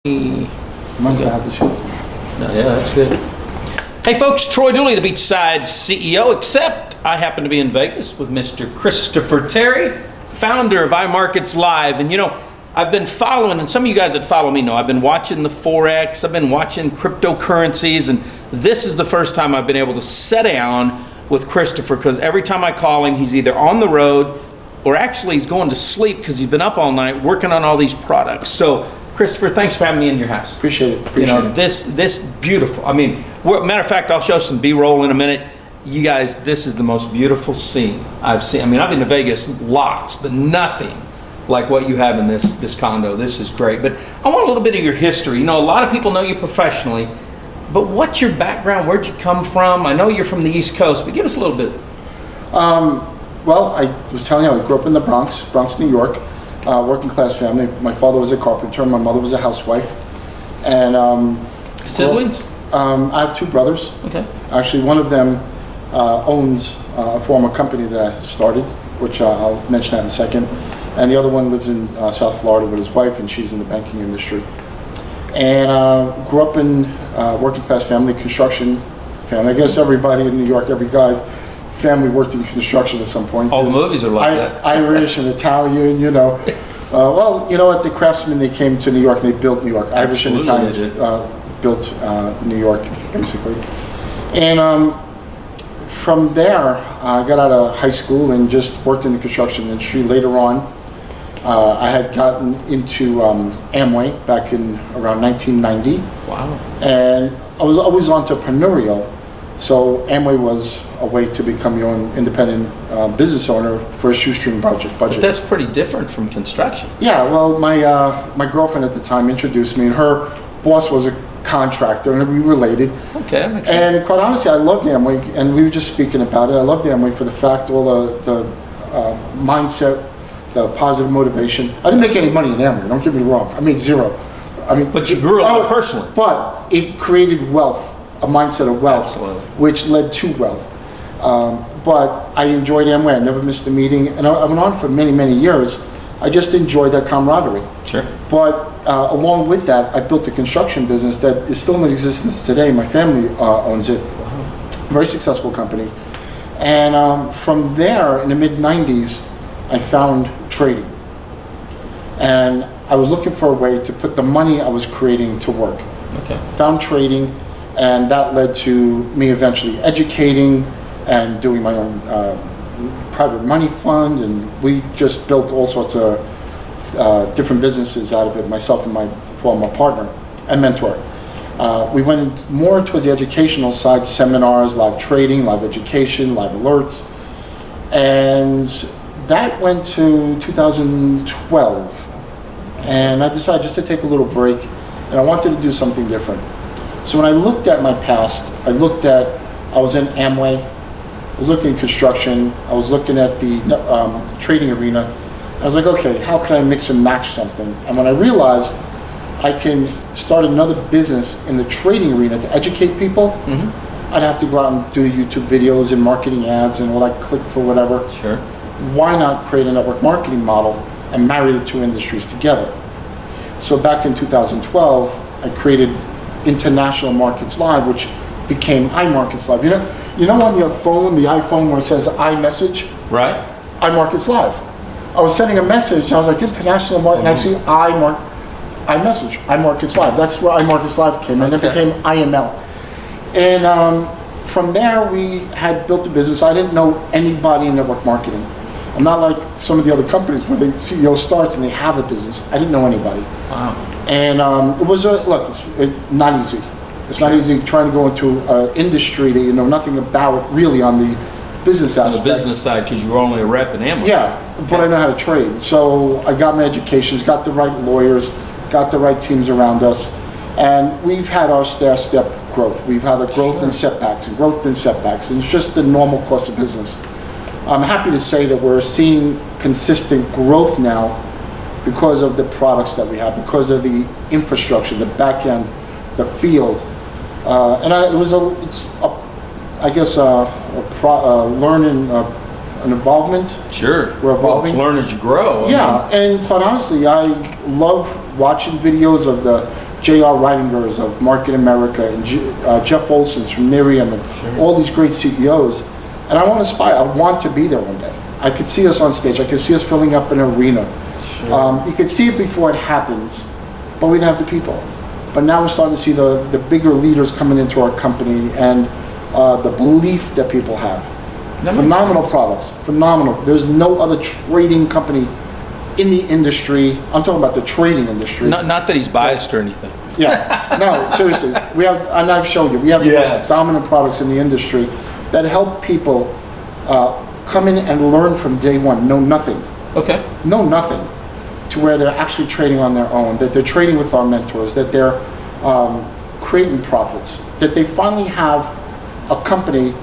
Might have to show. Yeah, that's good. Hey folks, Troy Dooley, the Beachside CEO, except I happen to be in Vegas with Mr. Christopher Terry, founder of iMarketsLive. And you know, I've been following, and some of you guys that follow me know, I've been watching the Forex, I've been watching cryptocurrencies, and this is the first time I've been able to sit down with Christopher, because every time I call him, he's either on the road or actually he's going to sleep because he's been up all night working on all these products. So Christopher, thanks for having me in your house. Appreciate it. Appreciate it. This beautiful. I mean, matter of fact, I'll show some B-roll in a minute. You guys, this is the most beautiful scene I've seen. I mean, I've been to Vegas lots, but nothing like what you have in this condo. This is great. But I want a little bit of your history. You know, a lot of people know you professionally, but what's your background? Where'd you come from? I know you're from the East Coast, but give us a little bit. Well, I was telling you, I grew up in the Bronx, New York, working class family. My father was a carpenter, my mother was a housewife. And siblings? I have two brothers. Okay. Actually, one of them owns a former company that I started, which I'll mention that in a second. And the other one lives in South Florida with his wife, and she's in the banking industry. And grew up in working class family, construction family. I guess everybody in New York, every guy's family worked in construction at some point. All the movies are like that. Irish and Italian, you know. Well, you know what, the craftsmen, they came to New York and they built New York. Irish and Italians built New York, basically. And from there, I got out of high school and just worked in the construction industry. Later on, I had gotten into Amway back in around 1990. Wow. And I was always entrepreneurial. So Amway was a way to become your own independent business owner for a shoestring budget. But that's pretty different from construction. Yeah, well, my girlfriend at the time introduced me, and her boss was a contractor, and we related. Okay, that makes sense. And quite honestly, I loved Amway, and we were just speaking about it. I loved Amway for the fact, all the mindset, the positive motivation. I didn't make any money in Amway, don't get me wrong. I made zero. I mean, but you grew a lot personally. But it created wealth, a mindset of wealth, absolutely, which led to wealth. But I enjoyed Amway. I never missed a meeting, and I went on for many, many years. I just enjoyed that camaraderie. Sure. But along with that, I built a construction business that is still in existence today. My family owns it. Wow. Very successful company. And from there, in the mid-90s, I found trading. And I was looking for a way to put the money I was creating to work. Okay. Found trading, and that led to me eventually educating and doing my own private money fund, and we just built all sorts of different businesses out of it, myself and my former partner and mentor. We went more towards the educational side, seminars, live trading, live education, live alerts, and that went to 2012. And I decided just to take a little break, and I wanted to do something different. So when I looked at my past, I was in Amway, I was looking at construction, I was looking at the trading arena. I was like, okay, how can I mix and match something? And when I realized I can start another business in the trading arena to educate people, I'd have to go out and do YouTube videos and marketing ads and all that, click for whatever. Sure. Why not create a network marketing model and marry the two industries together? So back in 2012, I created International Markets Live, which became iMarketsLive. You know on your phone, the iPhone, where it says iMessage? Right. iMarketsLive. I was sending a message, and I was like, International Market, and I see iMessage, iMarketsLive. That's where iMarketsLive came, and it became IML. And from there, we had built a business. I didn't know anybody in network marketing. I'm not like some of the other companies where the CEO starts and they have a business. I didn't know anybody. Wow. And it was it's not easy. It's not easy trying to go into an industry that you know nothing about really on the business aspect. On the business side, because you were only a rep in Amway. Yeah, but I know how to trade. So I got my educations, got the right lawyers, got the right teams around us, and we've had our stair-step growth. We've had a growth and setbacks, and growth and setbacks, and it's just the normal course of business. I'm happy to say that we're seeing consistent growth now because of the products that we have, because of the infrastructure, the back end, the field. Learning, an involvement. Sure. We're evolving. Well, learn as you grow. Yeah, and quite honestly, I love watching videos of the J.R. Reitingers of Market America, and Jeff Olson's from Miriam, and all these great CEOs. And I want to aspire. I want to be there one day. I could see us on stage. I could see us filling up an arena. You could see it before it happens, but we didn't have the people. But now we're starting to see the bigger leaders coming into our company, and the belief that people have. Phenomenal products, phenomenal. There's no other trading company in the industry. I'm talking about the trading industry. Not that he's biased or anything. Yeah, no, seriously. We have, and I've showed you, we have the most dominant products in the industry that help people come in and learn from day one, know nothing. Okay. Know nothing, to where they're actually trading on their own, that they're trading with our mentors, that they're creating profits, that they finally have a company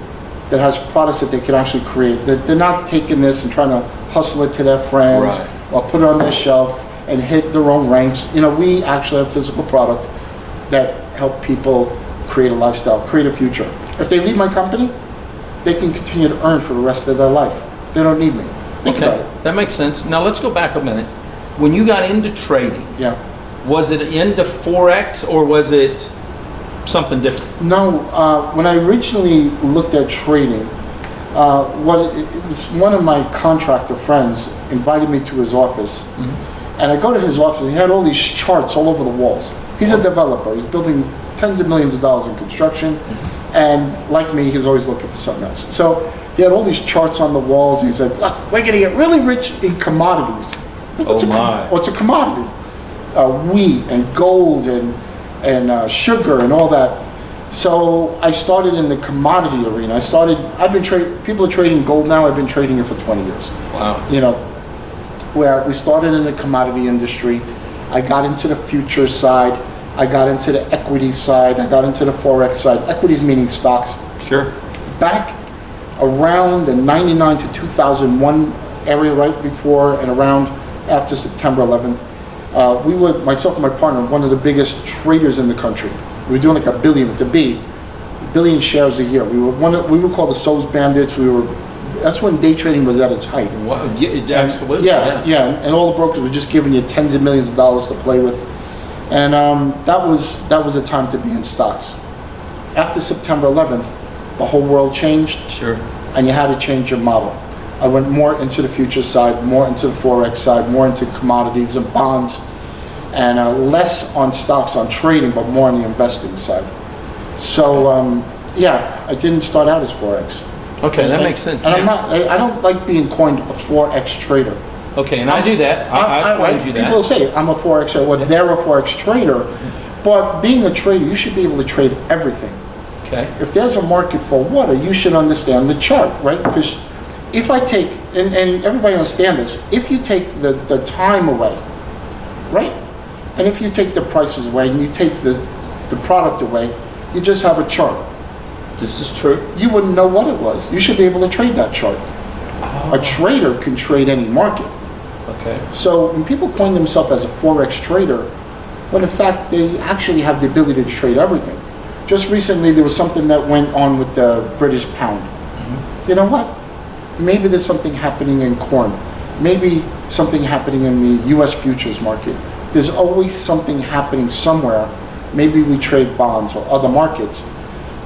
that has products that they can actually create. That they're not taking this and trying to hustle it to their friends or put it on their shelf and hit their own ranks. You know, we actually have physical product that help people create a lifestyle, create a future. If they leave my company, they can continue to earn for the rest of their life. They don't need me. Think about it. That makes sense. Now let's go back a minute. When you got into trading, was it into Forex or was it something different? No, when I originally looked at trading, it was one of my contractor friends invited me to his office, and I go to his office and he had all these charts all over the walls. He's a developer. He's building tens of millions of dollars in construction, and like me, he was always looking for something else. So he had all these charts on the walls, and he said, "Look, we're going to get really rich in commodities." What's a commodity? Wheat and gold and sugar and all that. So I started in the commodity arena. People are trading gold now. I've been trading it for 20 years. Wow. You know, where we started in the commodity industry. I got into the futures side. I got into the equity side. I got into the Forex side. Equities meaning stocks. Sure. Back around the 99 to 2001 area, right before and around after September 11th, we were, myself and my partner, one of the biggest traders in the country. We were doing like $1 billion with a B, billion shares a year. We were called the So's Bandits. That's when day trading was at its height. Wow. Yeah, absolutely. And all the brokers were just giving you tens of millions of dollars to play with. And that was a time to be in stocks. After September 11th, the whole world changed. Sure. And you had to change your model. I went more into the futures side, more into the Forex side, more into commodities and bonds, and less on stocks, on trading, but more on the investing side. So I didn't start out as Forex. Okay, that makes sense. And I don't like being coined a Forex trader. Okay, and I do that. I've coined you that. People say I'm a Forex trader, well, they're a Forex trader, but being a trader, you should be able to trade everything. Okay. If there's a market for water, you should understand the chart, right? Because if I take, and everybody understand this, if you take the time away, right? And if you take the prices away and you take the product away, you just have a chart. This is true. You wouldn't know what it was. You should be able to trade that chart. A trader can trade any market. Okay. So when people coin themselves as a Forex trader, when in fact they actually have the ability to trade everything. Just recently there was something that went on with the British pound. You know what? Maybe there's something happening in corn. Maybe something happening in the US futures market. There's always something happening somewhere. Maybe we trade bonds or other markets.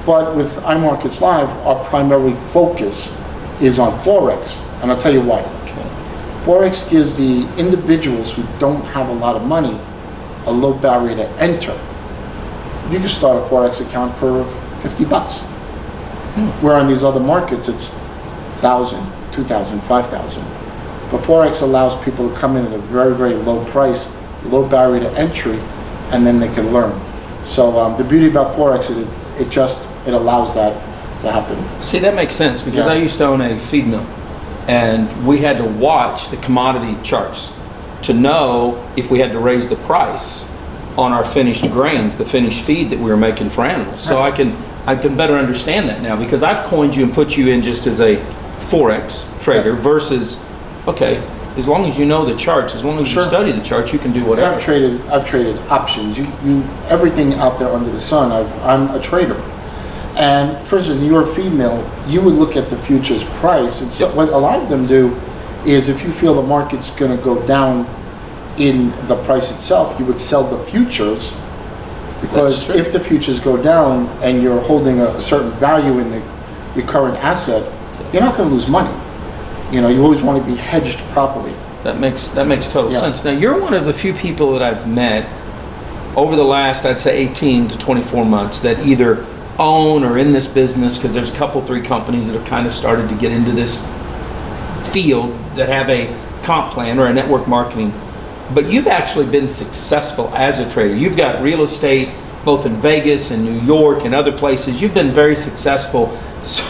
But with iMarketsLive, our primary focus is on Forex. And I'll tell you why. Okay. Forex gives the individuals who don't have a lot of money a low barrier to enter. You can start a Forex account for $50. Where on these other markets, it's $1,000, $2,000, $5,000. But Forex allows people to come in at a very, very low price, low barrier to entry, and then they can learn. So the beauty about Forex is it allows that to happen. See, that makes sense because I used to own a feed mill, and we had to watch the commodity charts to know if we had to raise the price on our finished grains, the finished feed that we were making for animals. So I can better understand that now because I've coined you and put you in just as a Forex trader versus, okay, as long as you know the charts, as long as you study the charts, you can do whatever. I've traded options. Everything out there under the sun. I'm a trader. And for instance, in your feed mill, you would look at the futures price. And so what a lot of them do is if you feel the market's going to go down in the price itself, you would sell the futures Because That's true. if the futures go down and you're holding a certain value in the current asset, you're not going to lose money. You know, you always want to be hedged properly. That makes total Yeah. sense. Now, you're one of the few people that I've met over the last, I'd say, 18 to 24 months that either own or in this business, because there's a couple, 3 companies that have kind of started to get into this field that have a comp plan or a network marketing. But you've actually been successful as a trader. You've got real estate both in Vegas and New York and other places. You've been very successful. So,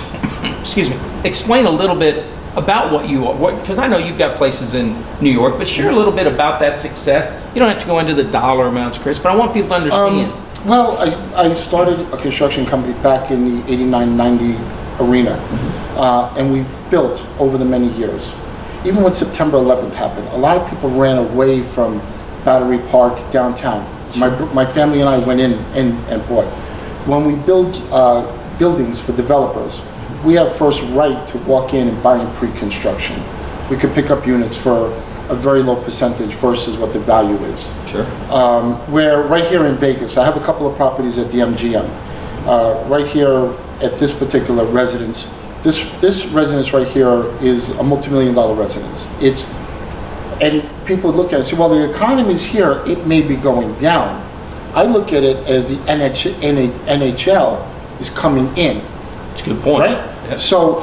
excuse me. Explain a little bit about what you are, because I know you've got places in New York, but share a little bit about that success. You don't have to go into the dollar amounts, Chris, but I want people to understand. Well, I started a construction company back in the 89, 90 arena, and we've built over the many years. Even when September 11th happened, a lot of people ran away from Battery Park downtown. My family and I went in and bought. When we build buildings for developers, we have first right to walk in and buy in pre-construction. We could pick up units for a very low percentage versus what the value is. Sure. Where right here in Vegas, I have a couple of properties at the MGM. Right here at this particular residence, this residence right here is a multi-million-dollar residence. And people look at it and say, well, the economy's here, it may be going down. I look at it as the NHL is coming in. That's a good point. Right? Yeah. So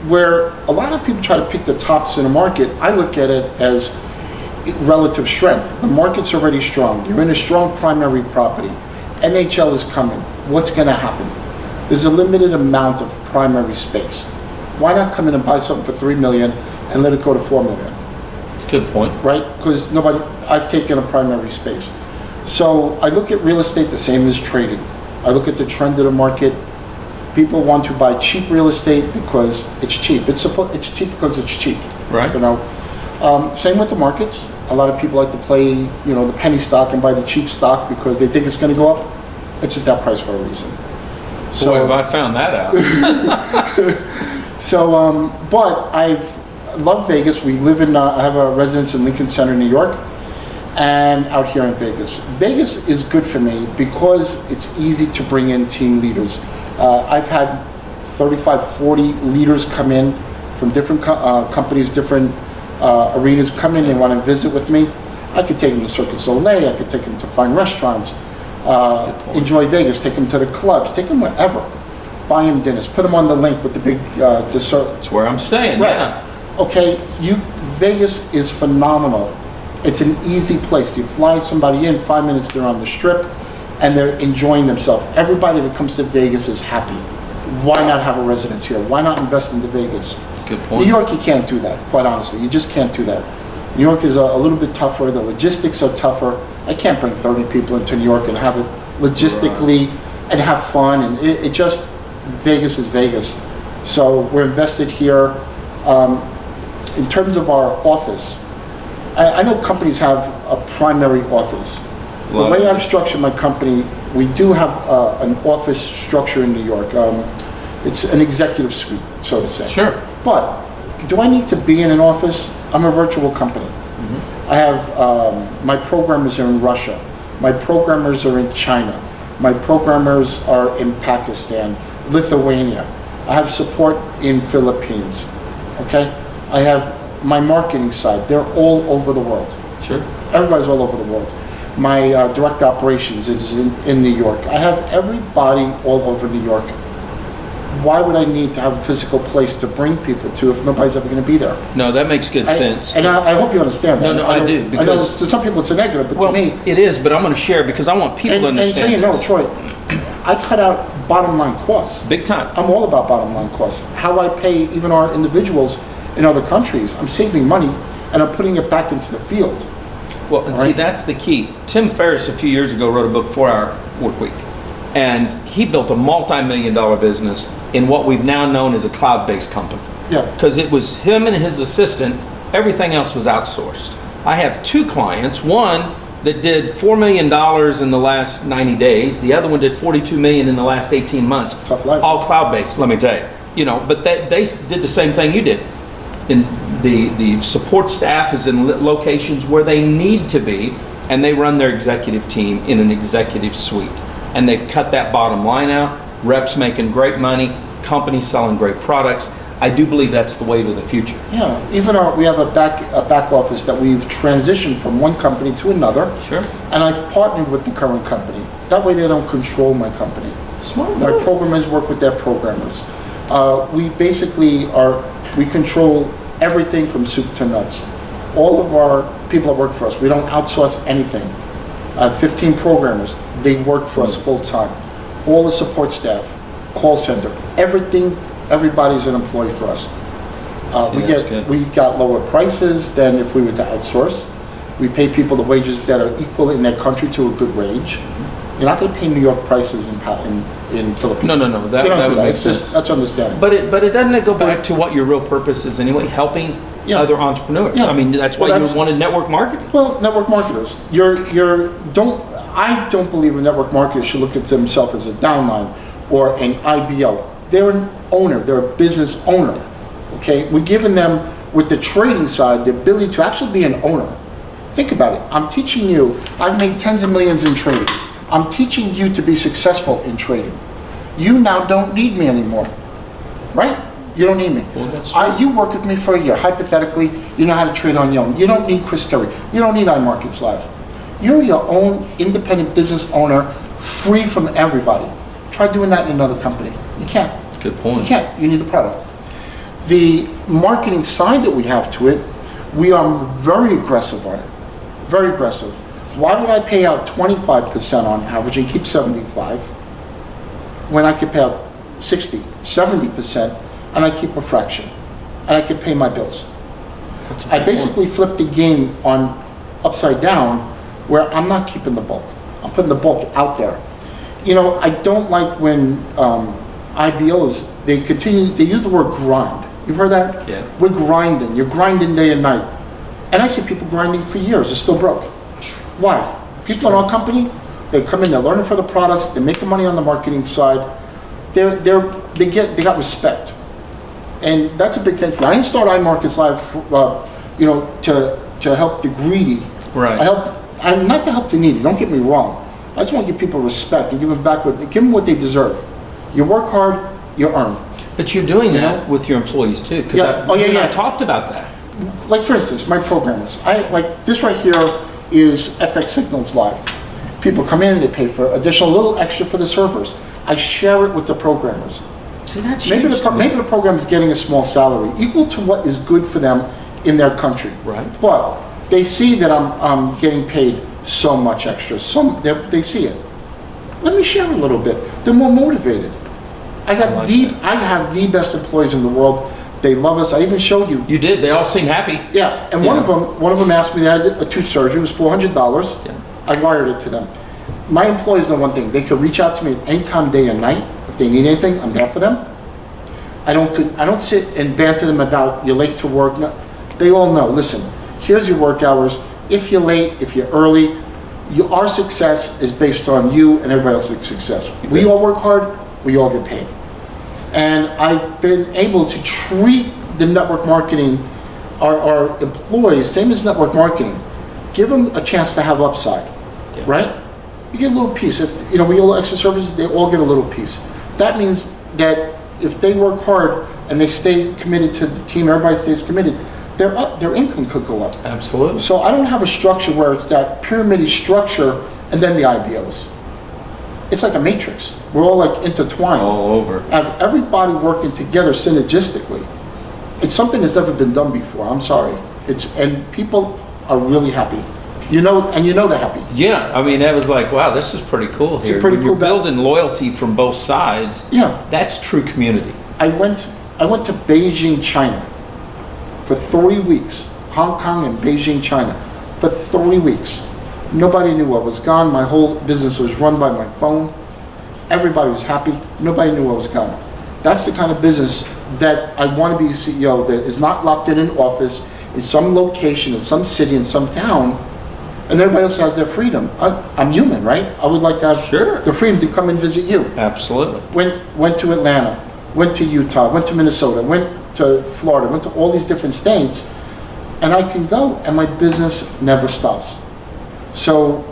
where a lot of people try to pick the tops in the market, I look at it as relative strength. The market's already strong. You're in a strong primary property. NHL is coming. What's going to happen? There's a limited amount of primary space. Why not come in and buy something for $3 million and let it go to $4 million? That's a good point. Right? Because I've taken a primary space. So I look at real estate the same as trading. I look at the trend of the market. People want to buy cheap real estate because it's cheap. It's cheap because it's cheap. Right. You know. Same with the markets. A lot of people like to play, the penny stock and buy the cheap stock because they think it's going to go up. It's at that price for a reason. So boy, have I found that out. But I've loved Vegas. We live in. I have a residence in Lincoln Center, New York, and out here in Vegas. Vegas is good for me because it's easy to bring in team leaders. I've had 35, 40 leaders come in from different companies, different arenas come in, they want to visit with me. I could take them to Cirque du Soleil, I could take them to fine restaurants, enjoy Vegas, take them to the clubs, take them wherever. Buy them dinners, put them on the link with the big dessert. That's where I'm staying, Right. yeah. Okay, Vegas is phenomenal. It's an easy place. You fly somebody in, 5 minutes they're on the strip, and they're enjoying themselves. Everybody that comes to Vegas is happy. Why not have a residence here? Why not invest into Vegas? That's a good point. New York, you can't do that, quite honestly. You just can't do that. New York is a little bit tougher. The logistics are tougher. I can't bring 30 people into New York and have it logistically and have fun. And it just, Vegas is Vegas. So we're invested here. In terms of our office, I know companies have a primary office. The way I've structured my company, we do have an office structure in New York. It's an executive suite, so to say. Sure. But do I need to be in an office? I'm a virtual company. I have my programmers are in Russia. My programmers are in China. My programmers are in Pakistan, Lithuania. I have support in Philippines. Okay? I have my marketing side. They're all over the world. Sure. Everybody's all over the world. My direct operations is in New York. I have everybody all over New York. Why would I need to have a physical place to bring people to if nobody's ever going to be there? No, that makes good sense. And I hope you understand that. No, I do, I know because- to some people it's a negative, but Well, to me... it is, but I'm going to share because I want people to And so understand you know, this. Troy, I cut out bottom line costs. Big time. I'm all about bottom line costs. How I pay even our individuals in other countries. I'm saving money and I'm putting it back into the field. Well, and see, that's the key. Tim Ferriss a few years ago wrote a book, 4 Hour Work Week, and he built a multi-million-dollar business in what we've now known as a cloud-based company. Yeah. Because it was him and his assistant, everything else was outsourced. I have 2 clients, one that did $4 million in the last 90 days, the other one did $42 million in the last 18 months. Tough life. All cloud-based, let me tell you. But they did the same thing you did. And the support staff is in locations where they need to be, and they run their executive team in an executive suite. and they've cut that bottom line out. Reps making great money, companies selling great products. I do believe that's the way to the future. Yeah, even we have a back office that we've transitioned from one company to another. Sure. And I've partnered with the current company. That way they don't control my company. Smart. My programmers work with their programmers. We basically we control everything from soup to nuts. All of our people that work for us, we don't outsource anything. 15 programmers, they work for us full time. All the support staff, call center, everything, everybody's an employee for us. We got lower prices than if we were to outsource. We pay people the wages that are equal in their country to a good wage. You're not going to pay New York prices in Philippines. No. That would make sense. That's understandable. But it doesn't go back to what your real purpose is anyway, helping other entrepreneurs. Yeah. I mean, that's why you wanted network marketing. Well, network marketers, I don't believe a network marketer should look at themselves as a downline or an IBO. They're an owner. They're a business owner. Okay, we're giving them, with the trading side, the ability to actually be an owner. Think about it. I'm teaching you. I've made tens of millions in trading. I'm teaching you to be successful in trading. You now don't need me anymore, right? You don't need me. Well, that's true. You work with me for a year. Hypothetically, you know how to trade on your own. You don't need Chris Terry. You don't need iMarketsLive. You're your own independent business owner, free from everybody. Try doing that in another company. You can't. Good point. You can't. You need the product. The marketing side that we have to it, we are very aggressive on it. Very aggressive. Why would I pay out 25% on average and keep 75 when I could pay out 60, 70% and I keep a fraction and I can pay my bills? I basically flipped the game on upside down where I'm not keeping the bulk. I'm putting the bulk out there. You know, I don't like when IBOs, they use the word grind. You've heard that? Yeah. We're grinding. You're grinding day and night. And I see people grinding for years. They're still broke. Why? People in our company, they come in, they're learning for the products, they're making money on the marketing side. They got respect. And that's a big thing for me. I didn't start iMarketsLive, to help the greedy. Right. I'm not to help the needy, don't get me wrong. I just want to give people respect and give them what they deserve. You work hard, you earn. But you're doing that with your employees too, because I talked about that. Like for instance, my programmers. Like this right here is FX Signals Live. People come in, they pay for additional little extra for the servers. I share it with the programmers. See, that's maybe huge maybe the program is getting a small salary equal to what is good for them in their country. Right. But they see that I'm getting paid so much extra. They see it. Let me share a little bit. They're more motivated. I have the best employees in the world. They love us. I even showed you. You did. They all seem happy. Yeah, and one of them asked me, they had a tooth surgery. It was $400. Yeah. I wired it to them. My employees know one thing. They could reach out to me at any time, day and night. If they need anything, I'm there for them. I don't sit and banter them about you're late to work. No, they all know. Listen, here's your work hours. If you're late, if you're early, our success is based on you and everybody else's success. We all work hard. We all get paid. And I've been able to treat the network marketing, our employees, same as network marketing, give them a chance to have upside, right? You get a little piece. If we all extra services, they all get a little piece. That means that if they work hard and they stay committed to the team, everybody stays committed, their income could go up. Absolutely. So I don't have a structure where it's that pyramid structure and then the IBOs. It's like a matrix. We're all like intertwined. All over. Have everybody working together synergistically. It's something that's never been done before. I'm sorry. And people are really happy. You know they're happy. Yeah, I mean, that was like, wow, this is pretty cool here. Pretty cool. You're building loyalty from both sides. Yeah. That's true community. I went to Beijing, China for 3 weeks. Hong Kong and Beijing, China for 3 weeks. Nobody knew I was gone. My whole business was run by my phone. Everybody was happy. Nobody knew I was gone. That's the kind of business that I want to be a CEO that is not locked in an office in some location, in some city, in some town, and everybody else has their freedom. I'm human, right? I would like to have the freedom to come and visit you. Absolutely. Went to Atlanta, went to Utah, went to Minnesota, went to Florida, went to all these different states, and I can go, and my business never stops. So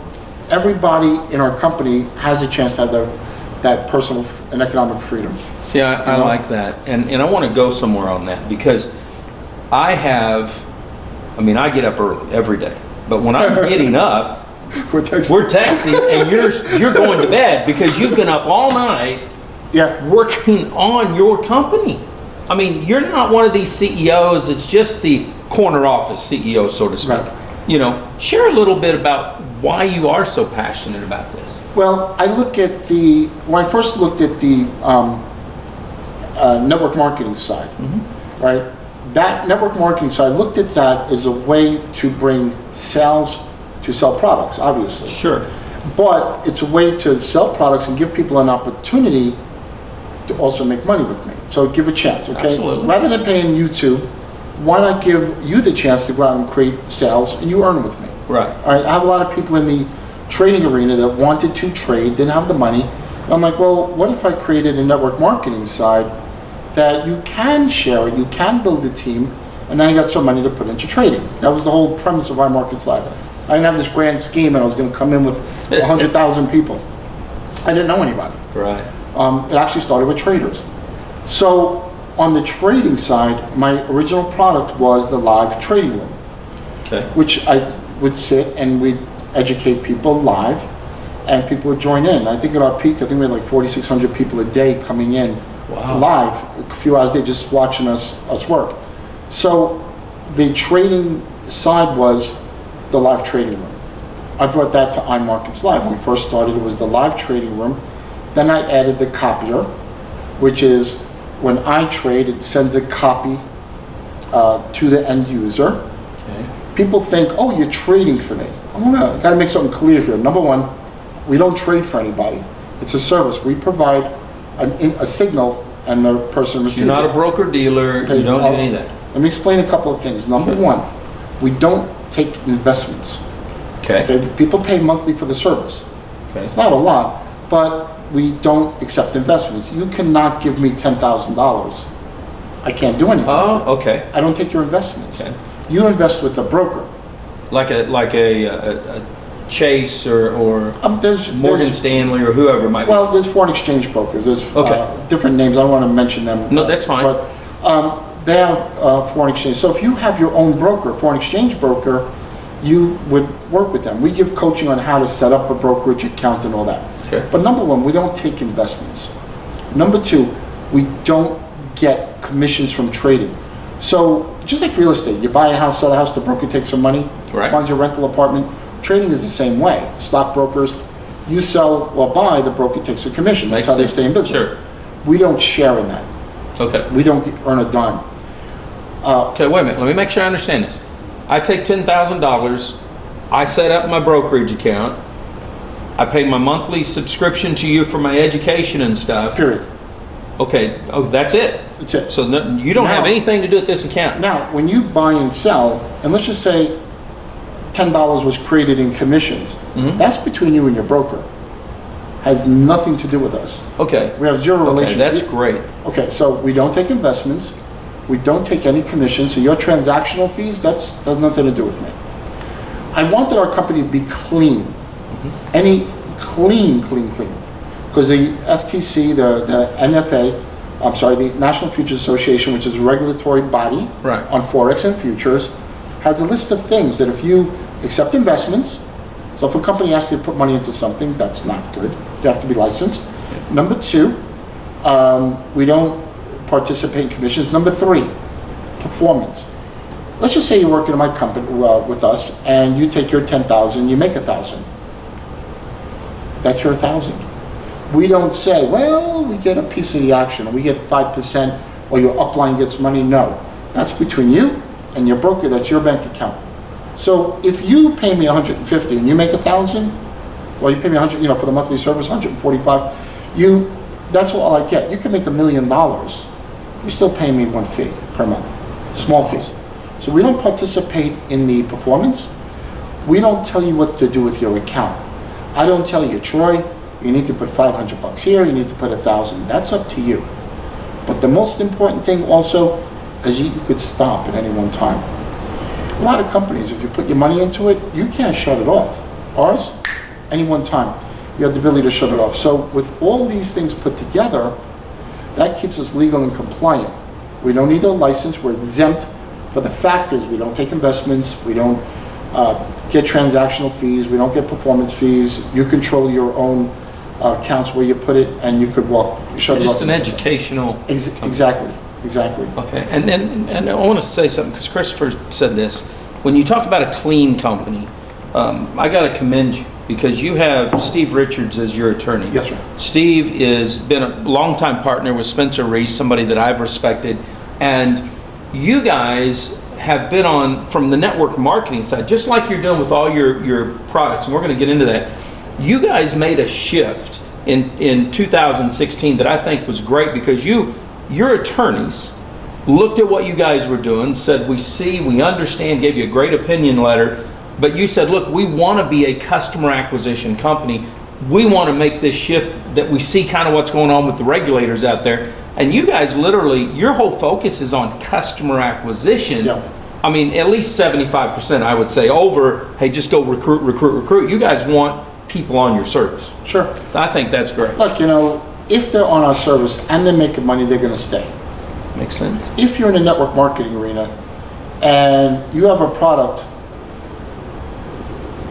everybody in our company has a chance to have that personal and economic freedom. See, I like that. And I want to go somewhere on that because I get up early every day. But when I'm getting up, we're texting and you're going to bed because you've been up all night working on your company. I mean, you're not one of these CEOs, it's just the corner office CEO, so to speak. Right. Share a little bit about why you are so passionate about this. Well, when I first looked at the network marketing side, right? That network marketing side, I looked at that as a way to bring sales to sell products, obviously. Sure. But it's a way to sell products and give people an opportunity to also make money with me. So give a chance, okay? Absolutely. Rather than paying YouTube, why not give you the chance to go out and create sales and you earn with me? Right. All right. I have a lot of people in the trading arena that wanted to trade, didn't have the money. And I'm like, well, what if I created a network marketing side that you can share it, you can build a team, and now you got some money to put into trading. That was the whole premise of iMarketsLive. I didn't have this grand scheme and I was going to come in with 100,000 people. I didn't know anybody. Right. It actually started with traders. So on the trading side, my original product was the live trading room, which I would sit and we'd educate people live and people would join in. I think at our peak, I think we had like 4,600 people a day coming in live, a few hours a day, just watching us work. So the trading side was the live trading room. I brought that to iMarketsLive. When we first started, it was the live trading room. Then I added the copier, which is when I trade, it sends a copy to the end user. People think, oh, you're trading for me. Got to make something clear here. Number one, we don't trade for anybody. It's a service. We provide a signal and the person receives it. You're not a broker dealer. You don't do any of that. Let me explain a couple of things. Number one, we don't take investments. Okay. People pay monthly for the service. It's not a lot, but we don't accept investments. You cannot give me $10,000. I can't do anything. Oh, okay. I don't take your investments. You invest with a broker. Like a Chase or Morgan Stanley or whoever it might be. Well, there's foreign exchange brokers. There's different names. I don't want to mention them. No, that's fine. But they have foreign exchange. So if you have your own broker, foreign exchange broker, you would work with them. We give coaching on how to set up a brokerage account and all that. But number one, we don't take investments. Number two, we don't get commissions from trading. So just like real estate, you buy a house, sell a house, the broker takes some money, finds your rental apartment. Trading is the same way. Stockbrokers, you sell or buy, the broker takes a commission. That's how they stay in business. We don't share in that. We don't earn a dime. Okay, wait a minute. Let me make sure I understand this. I take $10,000. I set up my brokerage account. I pay my monthly subscription to you for my education and stuff. Period. Okay. Oh, that's it. That's it. So you don't have anything to do with this account. Now, when you buy and sell, and let's just say $10 was created in commissions, that's between you and your broker. Has nothing to do with us. Okay. We have zero relationship. That's great. Okay, so we don't take investments. We don't take any commissions. So your transactional fees, does nothing to do with me. I wanted our company to be clean. Any clean. Because the FTC, the NFA, the National Futures Association, which is a regulatory body on Forex and futures, has a list of things that if you accept investments, so if a company asks you to put money into something, that's not good. You have to be licensed. Number two, we don't participate in commissions. Number three, performance. Let's just say you're working in my company with us and you take your 10,000, you make 1,000. That's your 1,000. We don't say, well, we get a piece of the action, or we get 5%, or your upline gets money. No, that's between you and your broker. That's your bank account. So if you pay me 150 and you make 1,000, well, you pay me 100, for the monthly service, 145. That's all I get. You can make $1 million. You're still paying me one fee per month, small fees. So we don't participate in the performance. We don't tell you what to do with your account. I don't tell you, Troy, you need to put $500 here, you need to put 1,000. That's up to you. But the most important thing also is you could stop at any one time. A lot of companies, if you put your money into it, you can't shut it off. Ours, any one time. You have the ability to shut it off. So with all these things put together, that keeps us legal and compliant. We don't need a license. We're exempt for the factors. We don't take investments. We don't get transactional fees. We don't get performance fees. You control your own accounts where you put it, and you could shut it off. Just an educational. Exactly. Okay, and I want to say something, because Christopher said this. When you talk about a clean company, I got to commend you, because you have Steve Richards as your attorney. Yes, sir. Steve has been a longtime partner with Spencer Reese, somebody that I've respected, and you guys have been on, from the network marketing side, just like you're doing with all your products, and we're going to get into that. You guys made a shift in 2016 that I think was great, because your attorneys looked at what you guys were doing, said, we understand, gave you a great opinion letter, but you said, look, we want to be a customer acquisition company. We want to make this shift, that we see kind of what's going on with the regulators out there. And you guys literally, your whole focus is on customer acquisition. Yeah. I mean, at least 75%, I would say, over, hey, just go recruit. You guys want people on your service. Sure. I think that's great. Look, if they're on our service and they're making money, they're going to stay. Makes sense. If you're in the network marketing arena and you have a product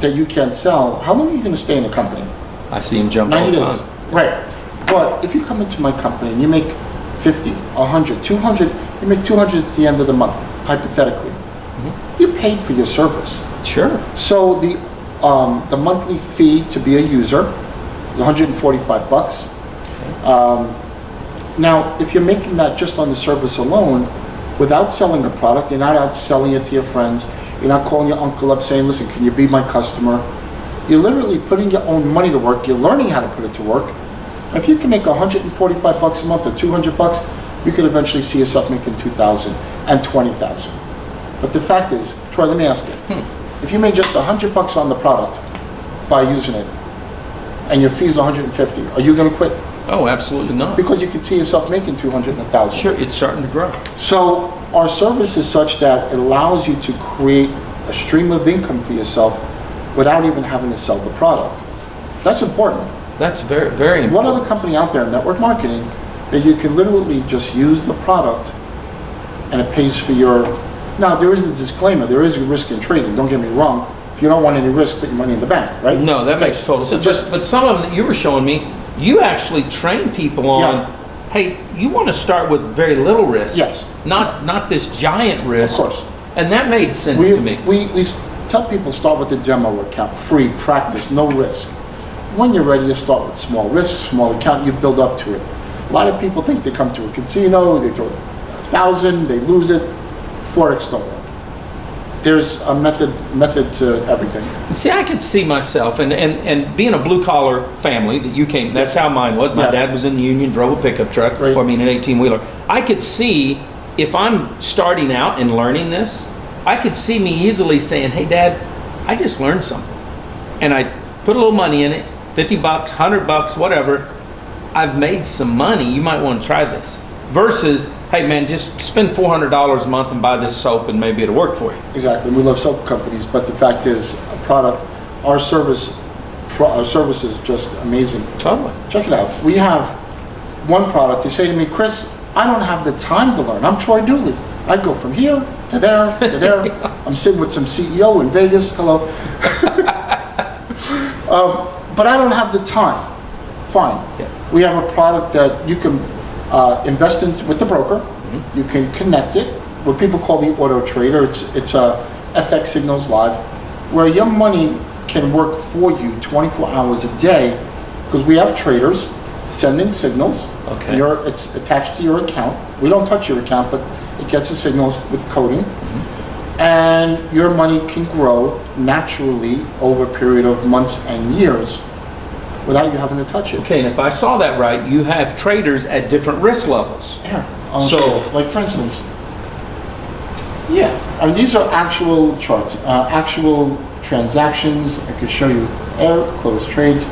that you can't sell, how long are you going to stay in the company? I see him jump all 90 the days. time. Right. But if you come into my company and you make 50, 100, 200, you make 200 at the end of the month, hypothetically. Mm-hmm. You paid for your service. Sure. So the monthly fee to be a user is $145. Now, if you're making that just on the service alone, without selling the product, you're not out selling it to your friends, you're not calling your uncle up saying, listen, can you be my customer? You're literally putting your own money to work, you're learning how to put it to work. And if you can make $145 a month or $200, you could eventually see yourself making $2,000 and $20,000. But the fact is, Troy, let me ask you, if you made just $100 on the product by using it, and your fees are $150, are you going to quit? Oh, absolutely not. Because you could see yourself making $200 and $1,000. Sure, it's starting to grow. So our service is such that it allows you to create a stream of income for yourself without even having to sell the product. That's important. That's very, very important. What other company out there in network marketing that you can literally just use the product and it pays for your... Now, there is a disclaimer. There is a risk in trading. Don't get me wrong. If you don't want any risk, put your money in the bank, right? No, that makes total sense. But some of them that you were showing me, you actually train people on, hey, you want to start with very little risk. Yes. Not this giant risk. Of course. And that made sense to me. We tell people start with the demo account, free, practice, no risk. When you're ready to start with small risk, small account, you build up to it. A lot of people think they come to a casino, they throw 1,000, they lose it. Forex don't work. There's a method to everything. See, I could see myself, and being a blue-collar family that you came, that's how mine was. My dad was in the union, drove a pickup truck, right. or an 18-wheeler. I could see, if I'm starting out and learning this, I could see me easily saying, hey, Dad, I just learned something. And I put a little money in it, $50, $100, whatever. I've made some money. You might want to try this. Versus, hey man, just spend $400 a month and buy this soap and maybe it'll work for you. Exactly. We love soap companies, but the fact is, a product, our service is just amazing. Totally. Check it out. We have one product. You say to me, Chris, I don't have the time to learn. I'm Troy Dooley. I go from here to there to there. I'm sitting with some CEO in Vegas. Hello. But I don't have the time. Fine. Yeah. We have a product that you can invest in with the broker. Mm-hmm. You can connect it, what people call the auto trader. It's a FX Signals Live, where your money can work for you 24 hours a day, because we have traders sending signals. Okay. It's attached to your account. We don't touch your account, but it gets the signals with coding. Mm-hmm. And your money can grow naturally over a period of months and years without you having to touch it. Okay, and if I saw that right, you have traders at different risk levels. Yeah. So, like for instance, yeah, and these are actual charts, actual transactions. I could show you closed trades.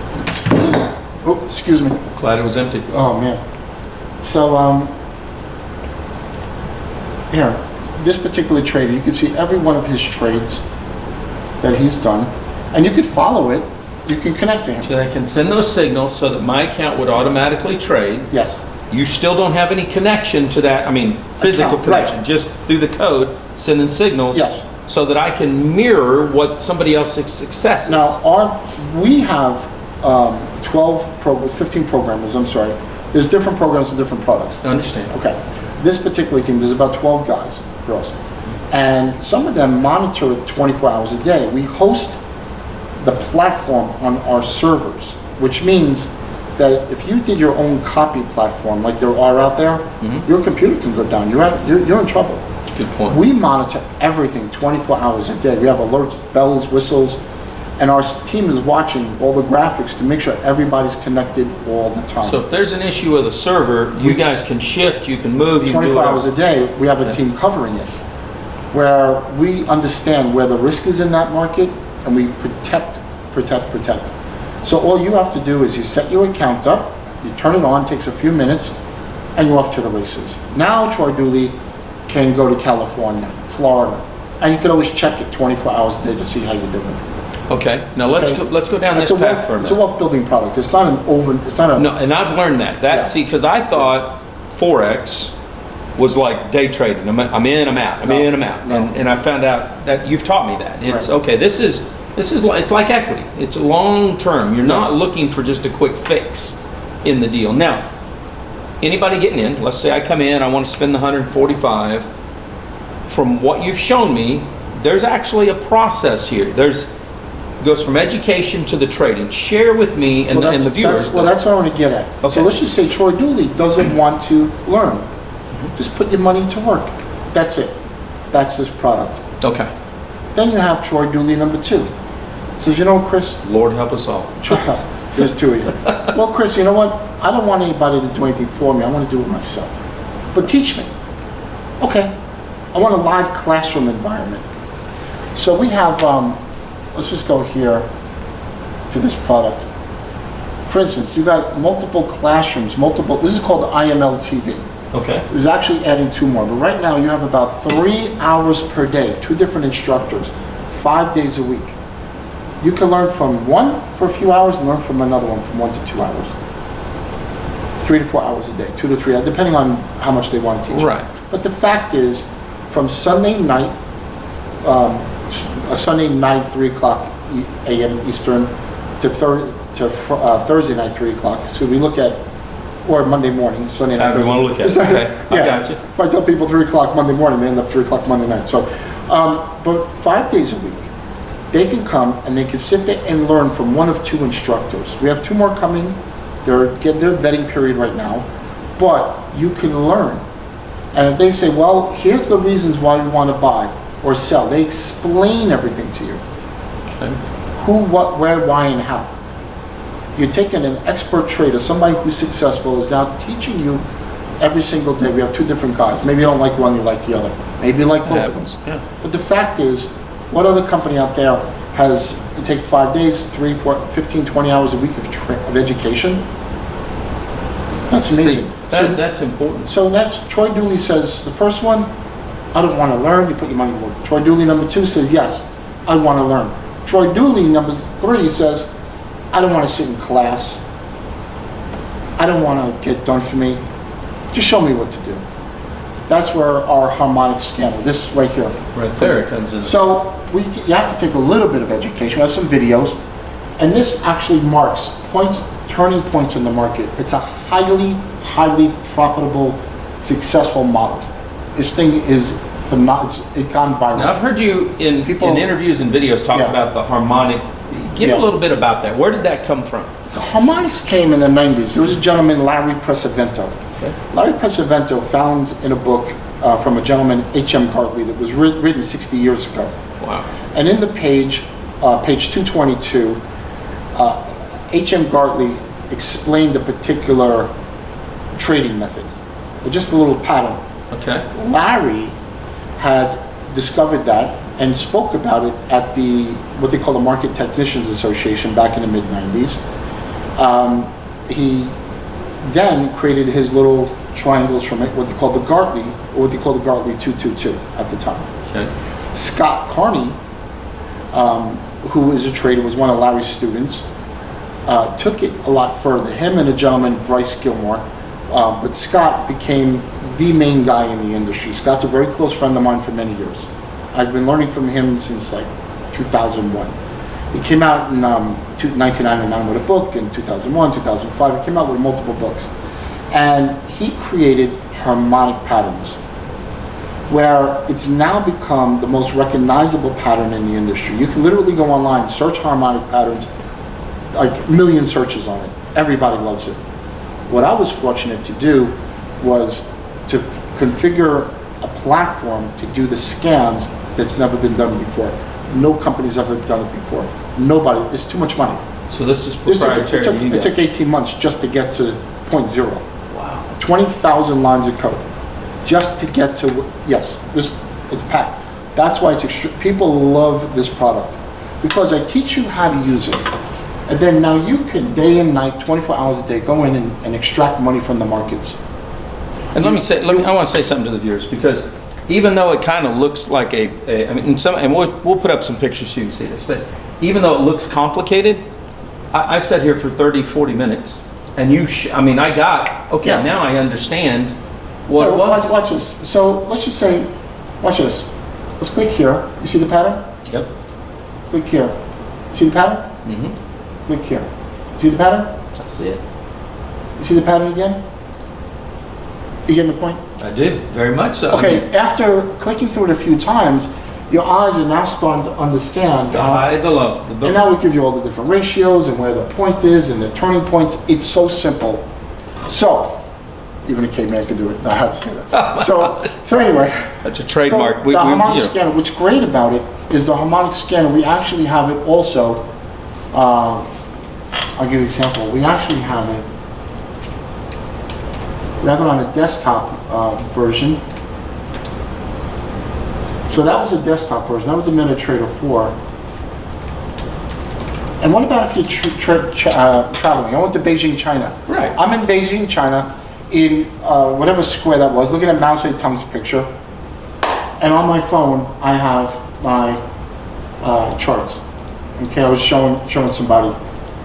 Oh, excuse me. Glad it was empty. Oh man. So here, this particular trader, you can see every one of his trades that he's done, and you could follow it. You can connect to him. So they can send those signals so that my account would automatically trade. Yes. You still don't have any connection to that, I mean, physical Account, right. connection, just through the code, sending signals. Yes. So that I can mirror what somebody else's success is. Now, we have 15 programmers, I'm sorry. There's different programs and different products. I understand. Okay. This particular team, there's about 12 guys, girls. And some of them monitor it 24 hours a day. We host the platform on our servers, which means that if you did your own copy platform like there are out there, your computer can go down. You're in trouble. Good point. We monitor everything 24 hours a day. We have alerts, bells, whistles, and our team is watching all the graphics to make sure everybody's connected all the time. So if there's an issue with a server, you guys can shift, you can move, you can do 24 hours a day, we have a Okay. team covering it, where we understand where the risk is in that market, and we protect. So all you have to do is you set your account up, you turn it on, takes a few minutes, and you're off to the races. Now Troy Dooley can go to California, Florida, and you can always check it 24 hours a day to see how you're doing. Okay, now let's Okay. go down It's this a path for a It's a minute. wealth building product. It's not No, and I've learned that. Yeah. See, because I thought Forex was like day trading. I'm in, I'm out. I'm No, in, I'm out. no. And I found out that you've taught me that. It's Right. okay. This is it's like equity. It's long term. You're not Yes. looking for just a quick fix in the deal. Now, anybody getting in, let's say I come in, I want to spend the 145. From what you've shown me, there's actually a process here. It goes from education to the trading. Share with me and the viewers. That's what I want to get at. Okay. So let's just say Troy Dooley doesn't want to learn. Just put your money to work. That's it. That's this product. Okay. Then you have Troy Dooley number 2. Says, you know, Chris, Lord help us all. there's 2 of you. Well, Chris, you know what? I don't want anybody to do anything for me. I want to do it myself. But teach me. Okay. I want a live classroom environment. So we have, let's just go here to this product. For instance, you got multiple classrooms, this is called IML TV. Okay. There's actually adding 2 more, but right now you have about 3 hours per day, 2 different instructors, 5 days a week. You can learn from one for a few hours and learn from another one from 1 to 2 hours. 3 to 4 hours a day, 2 to 3 hours, depending on how much they want to teach. Right. But the fact is, from Sunday night, Sunday night 3 o'clock a.m. Eastern to Thursday night 3 o'clock. So we look at, or Monday morning, Sunday night. However you want to look at it. Okay, I got you. If I tell people 3 o'clock Monday morning, they end up 3 o'clock Monday night. So, but 5 days a week, they can come and they can sit there and learn from one of 2 instructors. We have 2 more coming. They're getting their vetting period right now, but you can learn. And if they say, well, here's the reasons why you want to buy or sell, they explain everything to you. Okay. Who, what, where, why, and how. You're taking an expert trader, somebody who's successful, is now teaching you every single day. We have 2 different guys. Maybe you don't like one, you like the other. Maybe you like both of them. Yeah. But the fact is, what other company out there has, you take 5 days, 3, 4, 15, 20 hours a week of education? That's amazing. See, that's important. So that's, Troy Dooley says, the first one, I don't want to learn, you put your money to work. Troy Dooley number 2 says, yes, I want to learn. Troy Dooley number 3 says, I don't want to sit in class. I don't want to get done for me. Just show me what to do. That's where our harmonic scanner, this right here. Right there it comes in. So you have to take a little bit of education. We have some videos. And this actually marks points, turning points in the market. It's a highly, highly profitable, successful model. This thing is phenomenal. It's gone viral. Now I've heard you in interviews and videos talk Yeah. about the harmonic. Give Yeah. a little bit about that. Where did that come from? Harmonics came in the 90s. There was a gentleman, Larry Pesavento. Okay. Larry Pesavento found in a book from a gentleman, H.M. Gartley, that was written 60 years ago. Wow. And in the page 222, H.M. Gartley explained a particular trading method, but just a little pattern. Okay. Larry had discovered that and spoke about it at what they call the Market Technicians Association back in the mid-90s. He then created his little triangles from it, what they call the Gartley, or what they call the Gartley 222 at the time. Okay. Scott Carney, who is a trader, was one of Larry's students. took it a lot further. Him and a gentleman, Bryce Gilmore, but Scott became the main guy in the industry. Scott's a very close friend of mine for many years. I've been learning from him since like 2001. He came out in 1999 with a book, in 2001, 2005, he came out with multiple books. And he created harmonic patterns, where it's now become the most recognizable pattern in the industry. You can literally go online, search harmonic patterns, like a million searches on it. Everybody loves it. What I was fortunate to do was to configure a platform to do the scans that's never been done before. No company's ever done it before. Nobody, it's too much money. So this is proprietary. It took 18 months just to get to point zero. Wow. 20,000 lines of code just to get to, yes, it's packed. That's why it's people love this product, because I teach you how to use it. And then now you can day and night, 24 hours a day, go in and extract money from the markets. And I want to say something to the viewers, because even though it kind of looks like and we'll put up some pictures so you can see this, but even though it looks complicated, I sat here for 30, 40 minutes, and now I understand what it was. Watch this. So let's just say, watch this. Let's click here. You see the pattern? Yep. Click here. See the pattern? Mm-hmm. Click here. See the pattern? I see it. You see the pattern again? You getting the point? I do, very much so. Okay, after clicking through it a few times, your eyes are now starting to understand. The high, the low. And now we give you all the different ratios and where the point is and the turning points. It's so simple. So, even a caveman could do it. I had to say that. So anyway. That's a trademark. So the harmonic scanner, what's great about it is the harmonic scanner, we actually have it also, I'll give you an example. We actually have it, we have it on a desktop version. So that was a desktop version. That was a MetaTrader 4. And what about if you're traveling? I went to Beijing, China. Right. I'm in Beijing, China, in whatever square that was, looking at Mao Zedong's picture. And on my phone, I have my charts. Okay, I was showing somebody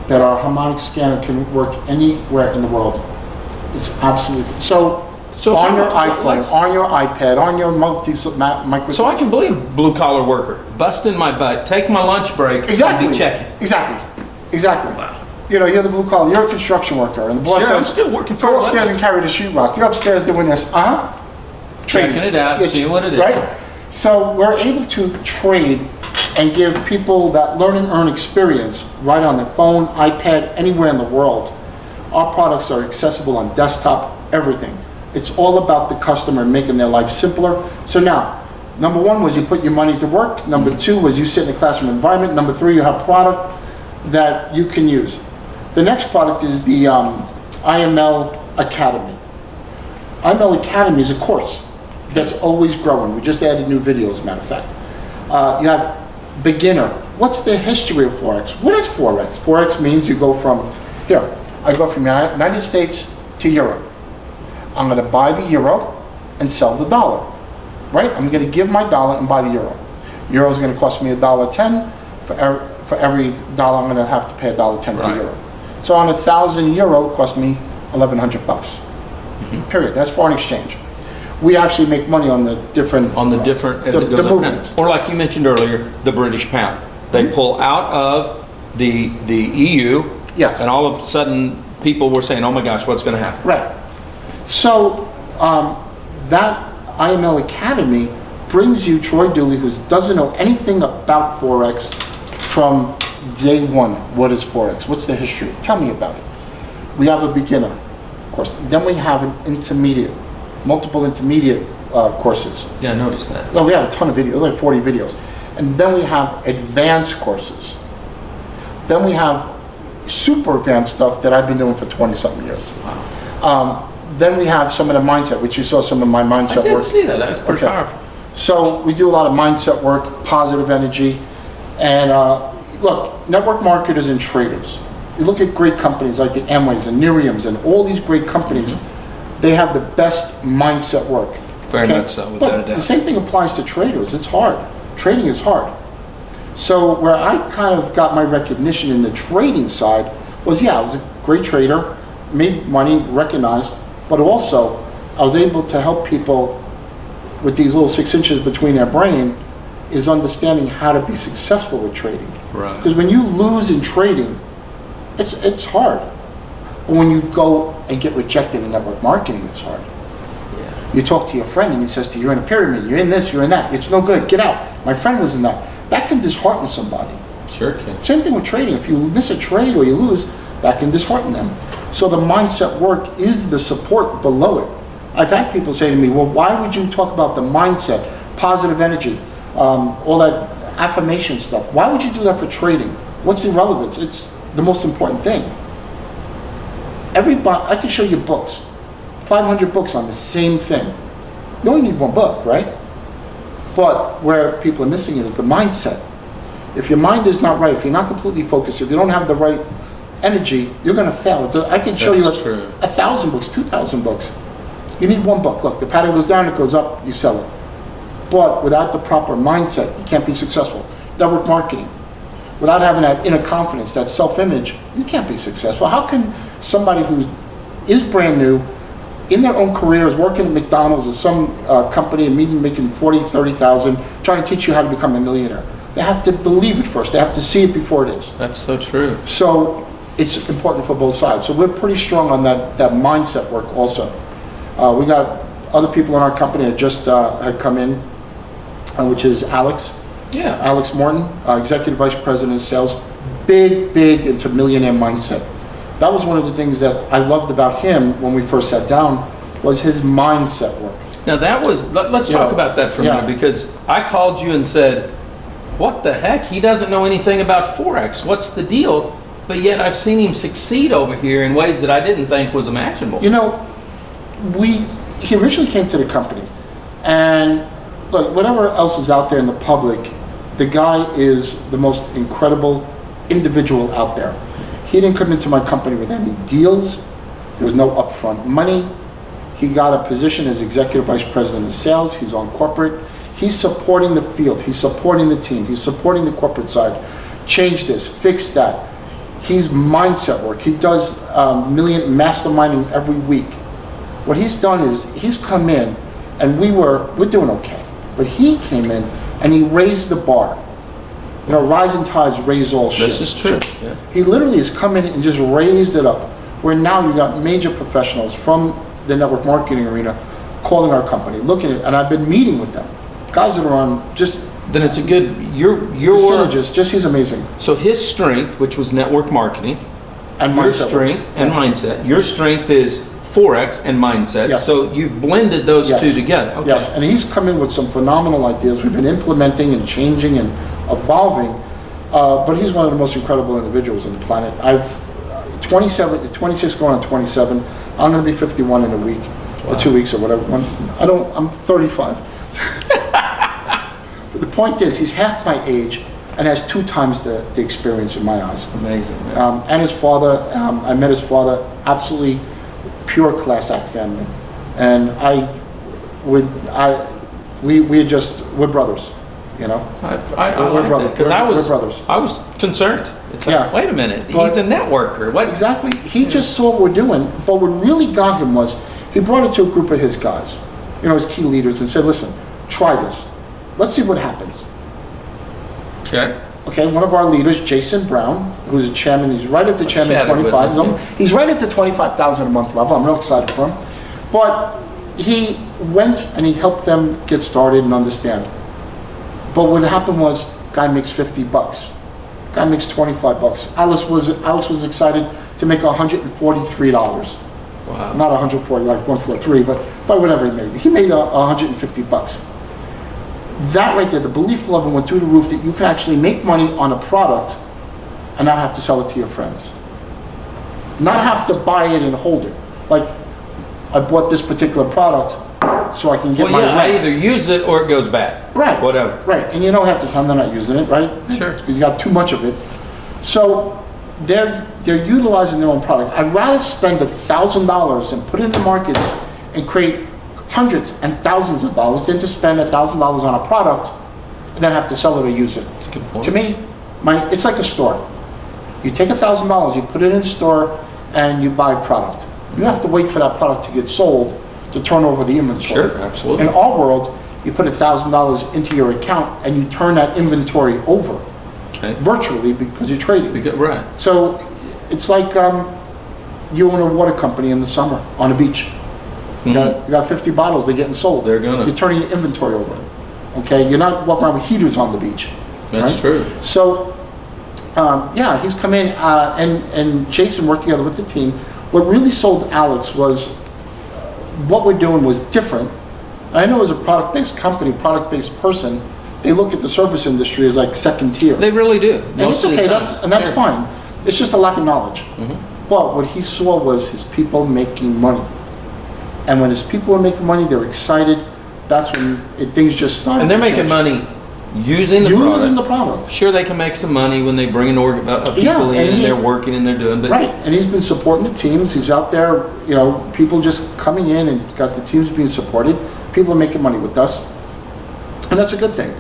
that our harmonic scanner can work anywhere in the world. It's absolutely so on your iPhone, on your iPad, on your Microsoft. So I can believe blue collar worker busting my butt, take my lunch break, exactly. And be checking. Exactly. Wow. You know, you're the blue collar. You're a construction worker, and the boss Sure, says, I'm still working for "Go upstairs and carry the sheetrock." You're upstairs doing this. Checking it out, see what it is. Right. So we're able to trade and give people that learn and earn experience right on their phone, iPad, anywhere in the world. Our products are accessible on desktop, everything. It's all about the customer making their life simpler. So now, number one was you put your money to work. Number two was you sit in a classroom environment. Number three, you have product that you can use. The next product is the IML Academy. IML Academy is a course that's always growing. We just added new videos, as a matter of fact. You have beginner. What's the history of Forex? What is Forex? Forex means you go from, I go from United States to Europe. I'm going to buy the euro and sell the dollar, right? I'm going to give my dollar and buy the euro. Euro is going to cost me $1.10. For every dollar, I'm going to have to pay $1.10 for euro. So on 1,000 euro, it cost me $1,100 bucks. Mm-hmm. Period. That's foreign exchange. We actually make money on the different movements. Or like you mentioned earlier, the British pound. They pull out of the EU, yes, and all of a sudden people were saying, "Oh my gosh, what's going to happen?" Right. So that IML Academy brings you Troy Dooley, who doesn't know anything about Forex, from day one. What is Forex? What's the history? Tell me about it. We have a beginner course. Then we have an intermediate, multiple intermediate courses. Yeah, I noticed that. Well, we have a ton of videos, like 40 videos. And then we have advanced courses. Then we have super advanced stuff that I've been doing for 20-something years. Wow. Then we have some of the mindset, which you saw some of my mindset work. I did see that. That was pretty powerful. So we do a lot of mindset work, positive energy. And look, network marketers and traders. You look at great companies like the Amways and Neriums and all these great companies, they have the best mindset work. Very much so, without a doubt. The same thing applies to traders. It's hard. Trading is hard. So where I kind of got my recognition in the trading side was, yeah, I was a great trader, made money, recognized, but also I was able to help people with these little 6 inches between their brain is understanding how to be successful with trading. Right. Because when you lose in trading, it's hard. But when you go and get rejected in network marketing, it's hard. Yeah. You talk to your friend and he says to you, you're in a pyramid, you're in this, you're in that, it's no good, get out. My friend was in that. That can dishearten somebody. Sure can. Same thing with trading. If you miss a trade or you lose, that can dishearten them. So the mindset work is the support below it. I've had people say to me, well, why would you talk about the mindset, positive energy, all that affirmation stuff? Why would you do that for trading? What's the relevance? It's the most important thing. Everybody, I can show you books, 500 books on the same thing. You only need one book, right? But where people are missing it is the mindset. If your mind is not right, if you're not completely focused, if you don't have the right energy, you're going to fail. I can show That's you true. 1,000 books, 2,000 books. You need one book. Look, the pattern goes down, it goes up, you sell it. But without the proper mindset, you can't be successful. Network marketing. Without having that inner confidence, that self-image, you can't be successful. How can somebody who is brand new, in their own careers, working at McDonald's or some company and making 40, 30,000, trying to teach you how to become a millionaire? They have to believe it first. They have to see it before it is. That's so true. So it's important for both sides. So we're pretty strong on that mindset work also. We got other people in our company that just had come in, which is Alex. Yeah. Alex Morton, Executive Vice President of Sales, big into millionaire mindset. That was one of the things that I loved about him when we first sat down, was his mindset work. Now that was, let's talk about that for a minute, because I called you and said, what the heck? He doesn't know anything about Forex. What's the deal? But yet I've seen him succeed over here in ways that I didn't think was imaginable. You know, he originally came to the company, and look, whatever else is out there in the public, the guy is the most incredible individual out there. He didn't come into my company with any deals. There was no upfront money. He got a position as Executive Vice President of Sales. He's on corporate. He's supporting the field. He's supporting the team. He's supporting the corporate side. Change this, fix that. He's mindset work. He does masterminding every week. What he's done is he's come in, and we're doing okay. But he came in and he raised the bar. You know, rising tides raise all ships. This is true. Yeah. He literally has come in and just raised it up. Where now you got major professionals from the network marketing arena calling our company, looking at it, and I've been meeting with them. Guys that are on just. Then it's a good, your synergist, just he's amazing. So his strength, which was network marketing, And your mindset. strength and mindset. Your strength is Forex and mindset. Yes. So you've blended those Yes. two together. Okay. Yes, and he's come in with some phenomenal ideas. We've been implementing and changing and evolving, but he's one of the most incredible individuals on the planet. I've 26 going on 27. I'm going to be 51 in a week, or 2 weeks or whatever. I'm 35. But the point is, he's half my age and has 2 times the experience in my eyes. Amazing. Man. And his father, I met his father, absolutely pure class act family. And we're brothers, you know? I We're like brothers. that, because We're brothers. I was concerned. It's like, Yeah. wait a minute, But- he's a networker. What? Exactly. He just saw what we're doing. But what really got him was he brought it to a group of his guys, you know, his key leaders, and said, listen, try this. Let's see what happens. Okay. Okay, one of our leaders, Jason Brown, who's a chairman, he's right at the chairman chatted with 25. him, yeah. He's right at the 25,000 a month level. I'm real excited for him. But he went and he helped them get started and understand. But what happened was, guy makes $50. Guy makes $25. Alex was excited to make $143. Wow. Not 140, like 143, but whatever he made. He made $150. That right there, the belief level went through the roof that you can actually make money on a product and not have to sell it to your friends. Not have to buy it and hold it. Like, I bought this particular product so I can get my Well, yeah, I rent. either use it or it goes back. Right. Whatever. Right, and you know half the time they're not using it, right? Sure. Because you got too much of it. So they're utilizing their own product. I'd rather spend $1,000 and put it in the markets and create hundreds and thousands of dollars than to spend $1,000 on a product and then have to sell it or use it. That's a good point. To me, it's like a store. You take $1,000, you put it in store, and you buy product. You have to wait for that product to get sold to turn over the inventory. Sure, absolutely. In our world, you put $1,000 into your account and you turn that inventory over virtually because you're trading. Right. So it's like you own a water company in the summer on a beach. You got 50 bottles, they're getting sold. You're turning your inventory over. Okay, you're not walking around with heaters on the beach. That's right? true. So, yeah, he's come in and Jason worked together with the team. What really sold Alex was what we're doing was different. I know as a product-based company, product-based person, they look at the service industry as like second tier. They really do. And it's okay, that's fine. It's just a lack of knowledge. But what he saw was his people making money. And when his people were making money, they were excited. That's when things just started. And they're making money using the product. Sure, they can make some money when they bring people in and they're working and they're doing. But right, and he's been supporting the teams. He's out there, people just coming in and he's got the teams being supported. People are making money with us. And that's a good thing.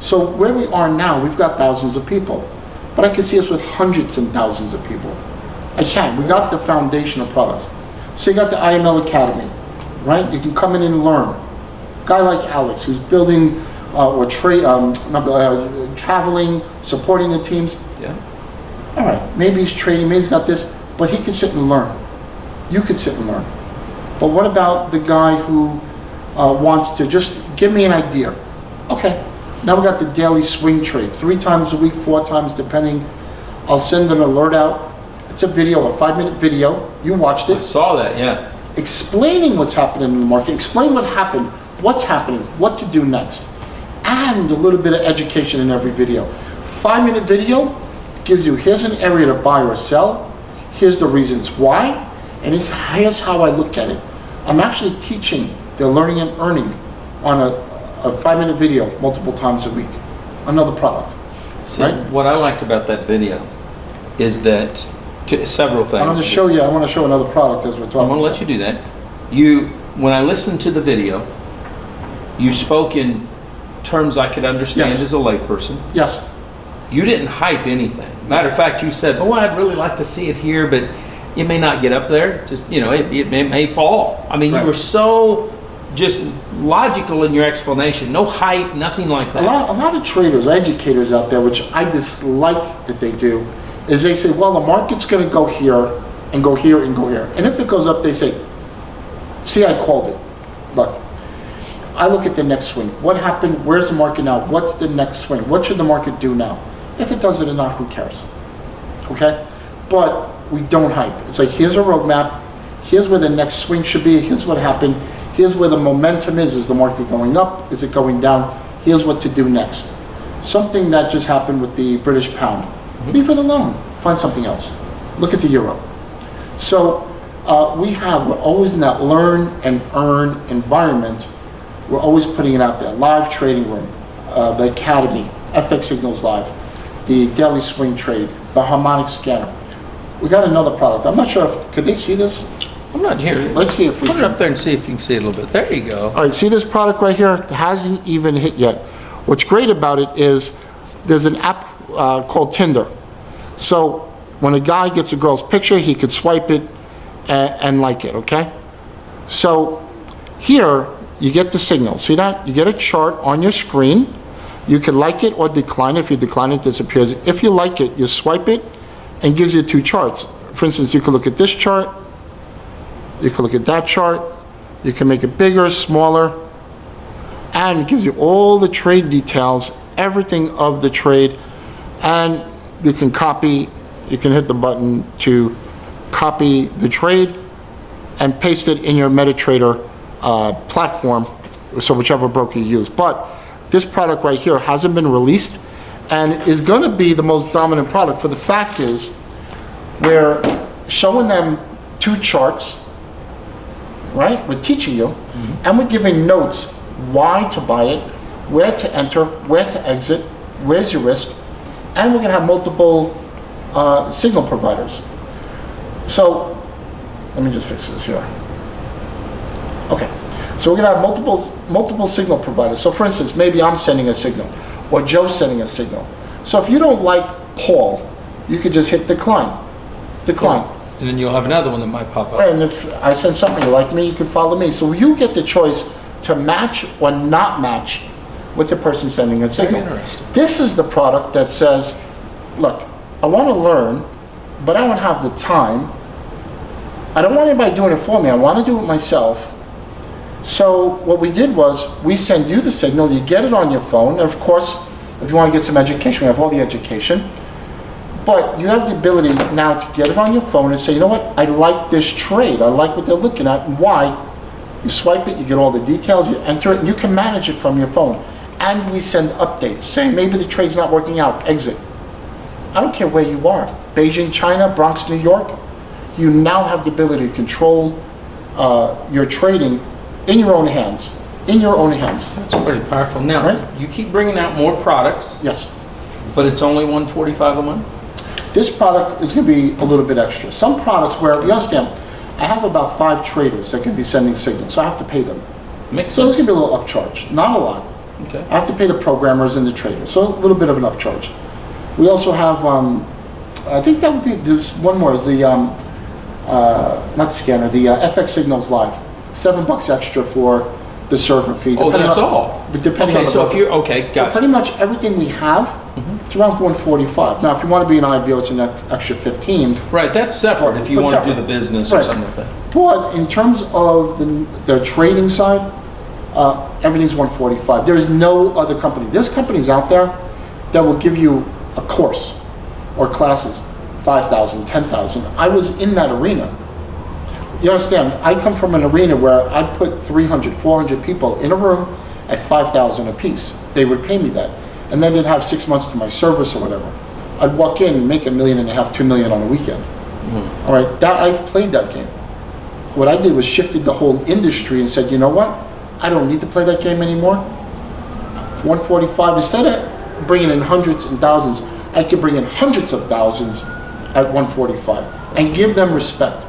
So where we are now, we've got thousands of people. But I can see us with hundreds and thousands of people. I can. We got the foundation of products. So you got the IML Academy, right? You can come in and learn. A guy like Alex, who's building traveling, supporting the teams. Yeah. All right, maybe he's trading, maybe he's got this, but he could sit and learn. You could sit and learn. But what about the guy who wants to just give me an idea? Okay, now we got the daily swing trade, 3 times a week, 4 times depending. I'll send an alert out. It's a video, a 5-minute video. You watched it. I saw that, yeah. Explaining what's happening in the market, explain what happened, what's happening, what to do next, and a little bit of education in every video. 5-minute video gives you, here's an area to buy or sell, here's the reasons why, and here's how I look at it. I'm actually teaching their learning and earning on a 5-minute video multiple times a week. Another product. See, right? What I liked about that video is that several things. I want to show another product as we're talking. I'm going to let you do that. When I listened to the video, you spoke in terms I could understand as a layperson. Yes. You didn't hype anything. Matter of fact, you said, "Oh, I'd really like to see it here, but you may not get up there. Just it may fall." I mean, you were so just logical in your explanation. No hype, nothing like that. A lot of traders, educators out there, which I dislike that they do, is they say, "Well, the market's going to go here and go here and go here," and if it goes up, they say, "See, I called it." Look. I look at the next swing. What happened? Where's the market now? What's the next swing? What should the market do now? If it does it or not, who cares? Okay? But we don't hype. It's like, here's a roadmap. Here's where the next swing should be. Here's what happened. Here's where the momentum is. Is the market going up? Is it going down? Here's what to do next. Something that just happened with the British pound. Leave it alone. Find something else. Look at the euro. So we're always in that learn and earn environment. We're always putting it out there. Live trading room, the academy, FX Signals Live, the daily swing trade, the harmonic scanner. We got another product. I'm not sure could they see this? I'm not here. Let's see if we put it up there and see if you can see it a little bit. There you go. All right, see this product right here? It hasn't even hit yet. What's great about it is there's an app called Tinder. So when a guy gets a girl's picture, he could swipe it and like it, okay? So here, you get the signal. See that? You get a chart on your screen. You can like it or decline it. If you decline it, it disappears. If you like it, you swipe it and gives you 2 charts. For instance, you could look at this chart. You could look at that chart. You can make it bigger, smaller. And it gives you all the trade details, everything of the trade. And you can copy, you can hit the button to copy the trade and paste it in your MetaTrader platform, so whichever broker you use. But this product right here hasn't been released and is going to be the most dominant product. For the fact is, we're showing them 2 charts, right? We're teaching you, and we're giving notes why to buy it, where to enter, where to exit, where's your risk, and we're going to have multiple signal providers. So let me just fix this here. Okay, so we're going to have multiple signal providers. So for instance, maybe I'm sending a signal, or Joe's sending a signal. So if you don't like Paul, you could just hit decline. Decline. And then you'll have another one that might pop up. And if I send something you like me, you can follow me. So you get the choice to match or not match with the person sending a signal. Very interesting. This is the product that says, look, I want to learn, but I don't have the time. I don't want anybody doing it for me. I want to do it myself. So what we did was we send you the signal, you get it on your phone, and of course, if you want to get some education, we have all the education. But you have the ability now to get it on your phone and say, you know what, I like this trade. I like what they're looking at and why. You swipe it, you get all the details, you enter it, and you can manage it from your phone. And we send updates saying maybe the trade's not working out, exit. I don't care where you are, Beijing, China, Bronx, New York, you now have the ability to control your trading in your own hands. In your own hands. That's pretty powerful. Now, Right? you keep bringing out more products, Yes. but it's only $145 a month? This product is going to be a little bit extra. Some products where, you understand, I have about 5 traders that can be sending signals, so I have to pay them. Makes So there's sense. going to be a little upcharge, not a lot. Okay. I have to pay the programmers and the traders, so a little bit of an upcharge. We also have, I think that would be, there's one more, is the, not scanner, the FX Signals Live. $7 extra for the server fee. Oh, depending that's on- all? But depending Okay, on the so if buffer. you're, okay, But gotcha. pretty much everything we have, it's around 145. Now, if you want to be an IBO, it's an extra 15. Right, that's separate if you But want to do separate. the business or Right. something like that. But in terms of the trading side, everything's 145. There's no other company. There's companies out there that will give you a course or classes, 5,000, 10,000. I was in that arena. You understand, I come from an arena where I put 300, 400 people in a room at 5,000 a piece. They would pay me that. And then they'd have 6 months to my service or whatever. I'd walk in and make $1.5 million, $2 million on a weekend. All right, I've played that game. What I did was shifted the whole industry and said, you know what? I don't need to play that game anymore. 145, instead of bringing in hundreds and thousands, I could bring in hundreds of thousands at 145 and give them respect.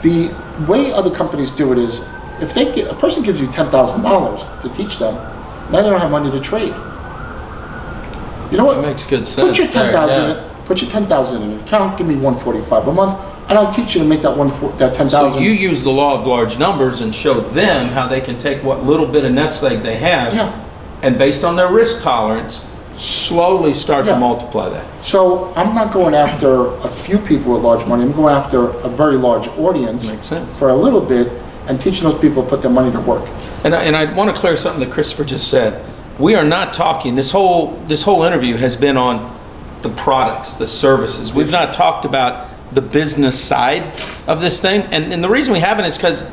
The way other companies do it is, if a person gives you $10,000 to teach them, then they don't have money to trade. You know what? That makes good sense. Put your there, 10,000 yeah. in, put your 10,000 in an account, give me 145 a month, and I'll teach you to make that 10,000. So you use the law of large numbers and show them how they can take what little bit of nest egg they have, Yeah. and based on their risk tolerance, slowly start Yeah. to multiply that. So I'm not going after a few people with large money. I'm going after a very large audience Makes sense. for a little bit and teaching those people to put their money to work. And I want to clear something that Christopher just said. We are not talking, this whole interview has been on the products, the services. We've not talked about the business side of this thing. And the reason we haven't is because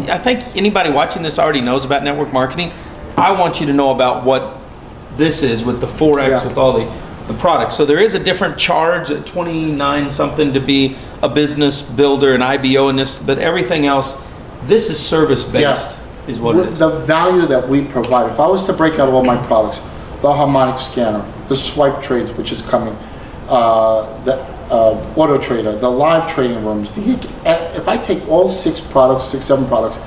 I think anybody watching this already knows about network marketing. I want you to know about what this is with the Forex, Yeah. with all the products. So there is a different charge at 29 something to be a business builder, an IBO in this, but everything else, this is service based. Is what it is. The value that we provide, if I was to break out all my products, the harmonic scanner, the swipe trades, which is coming, the auto trader, the live trading rooms, if I take all 6, 7 products,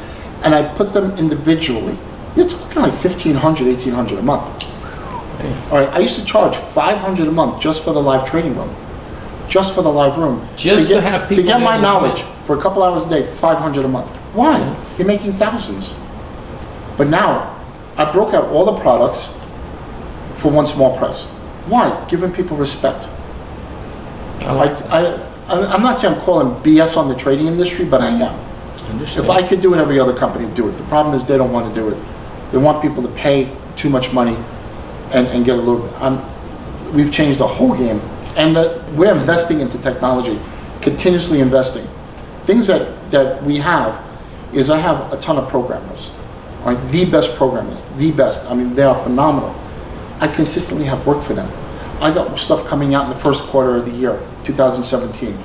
and I put them individually, you're talking like $1,500, $1,800 a month. All right, I used to charge $500 a month just for the live trading room. Just for the live room. Just to have people To get my able to knowledge come for a couple hours a day, $500 a month. Why? You're making thousands. But now, I broke out all the products for one small price. Why? Giving people respect. I'm not saying I'm calling BS on the trading industry, but I am. Understand. If I could do it, every other company would do it. The problem is they don't want to do it. They want people to pay too much money and get a little bit. We've changed the whole game. And we're investing into technology, continuously investing. Things that we have is I have a ton of programmers. Right? The best programmers, the best. I mean, they are phenomenal. I consistently have work for them. I got stuff coming out in the first quarter of the year, 2017,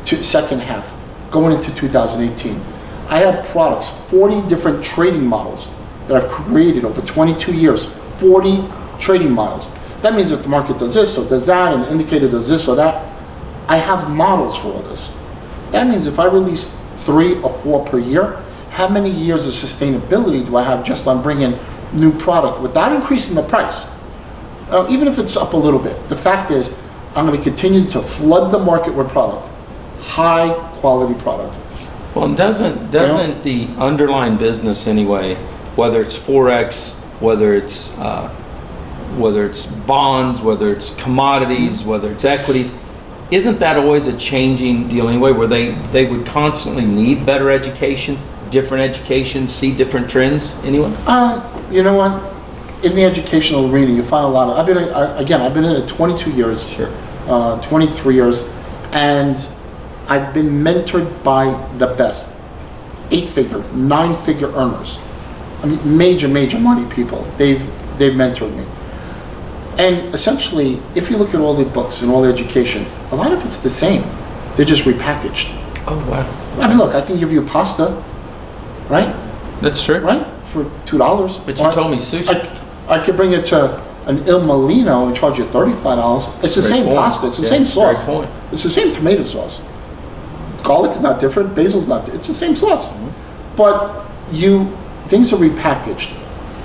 second half, going into 2018. I have products, 40 different trading models that I've created over 22 years, 40 trading models. That means if the market does this or does that, and the indicator does this or that, I have models for all this. That means if I release 3 or 4 per year, how many years of sustainability do I have just on bringing new product without increasing the price? Even if it's up a little bit. The fact is, I'm going to continue to flood the market with product, high quality product. Well, and doesn't the underlying business anyway, whether it's Forex, whether it's bonds, whether it's commodities, whether it's equities, isn't that always a changing deal anyway, where they would constantly need better education, different education, see different trends anyway? You know what? In the educational arena, you find a lot of, I've been in it 22 years, Sure. 23 years, and I've been mentored by the best 8-figure, 9-figure earners. I mean, major money people. They've mentored me. And essentially, if you look at all the books and all the education, a lot of it's the same. They're just repackaged. Oh, wow. I mean, look, I can give you pasta, right? That's true. Right? For $2. But you told me sushi. I could bring it to an Il Molino and charge you $35. It's the same pasta. It's the same sauce. Great point. It's the same tomato sauce. Garlic is not different. Basil's not. It's the same sauce. But things are repackaged.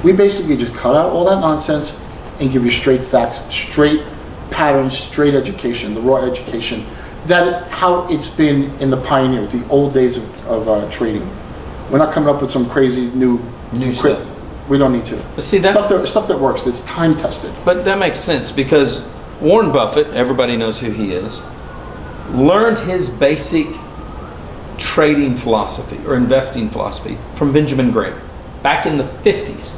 We basically just cut out all that nonsense and give you straight facts, straight patterns, straight education, the raw education. That how it's been in the pioneers, the old days of trading. We're not coming up with some crazy new stuff. We don't need to. But see, that's stuff that works. It's time tested. But that makes sense, because Warren Buffett, everybody knows who he is, learned his basic trading philosophy or investing philosophy from Benjamin Graham back in the 50s.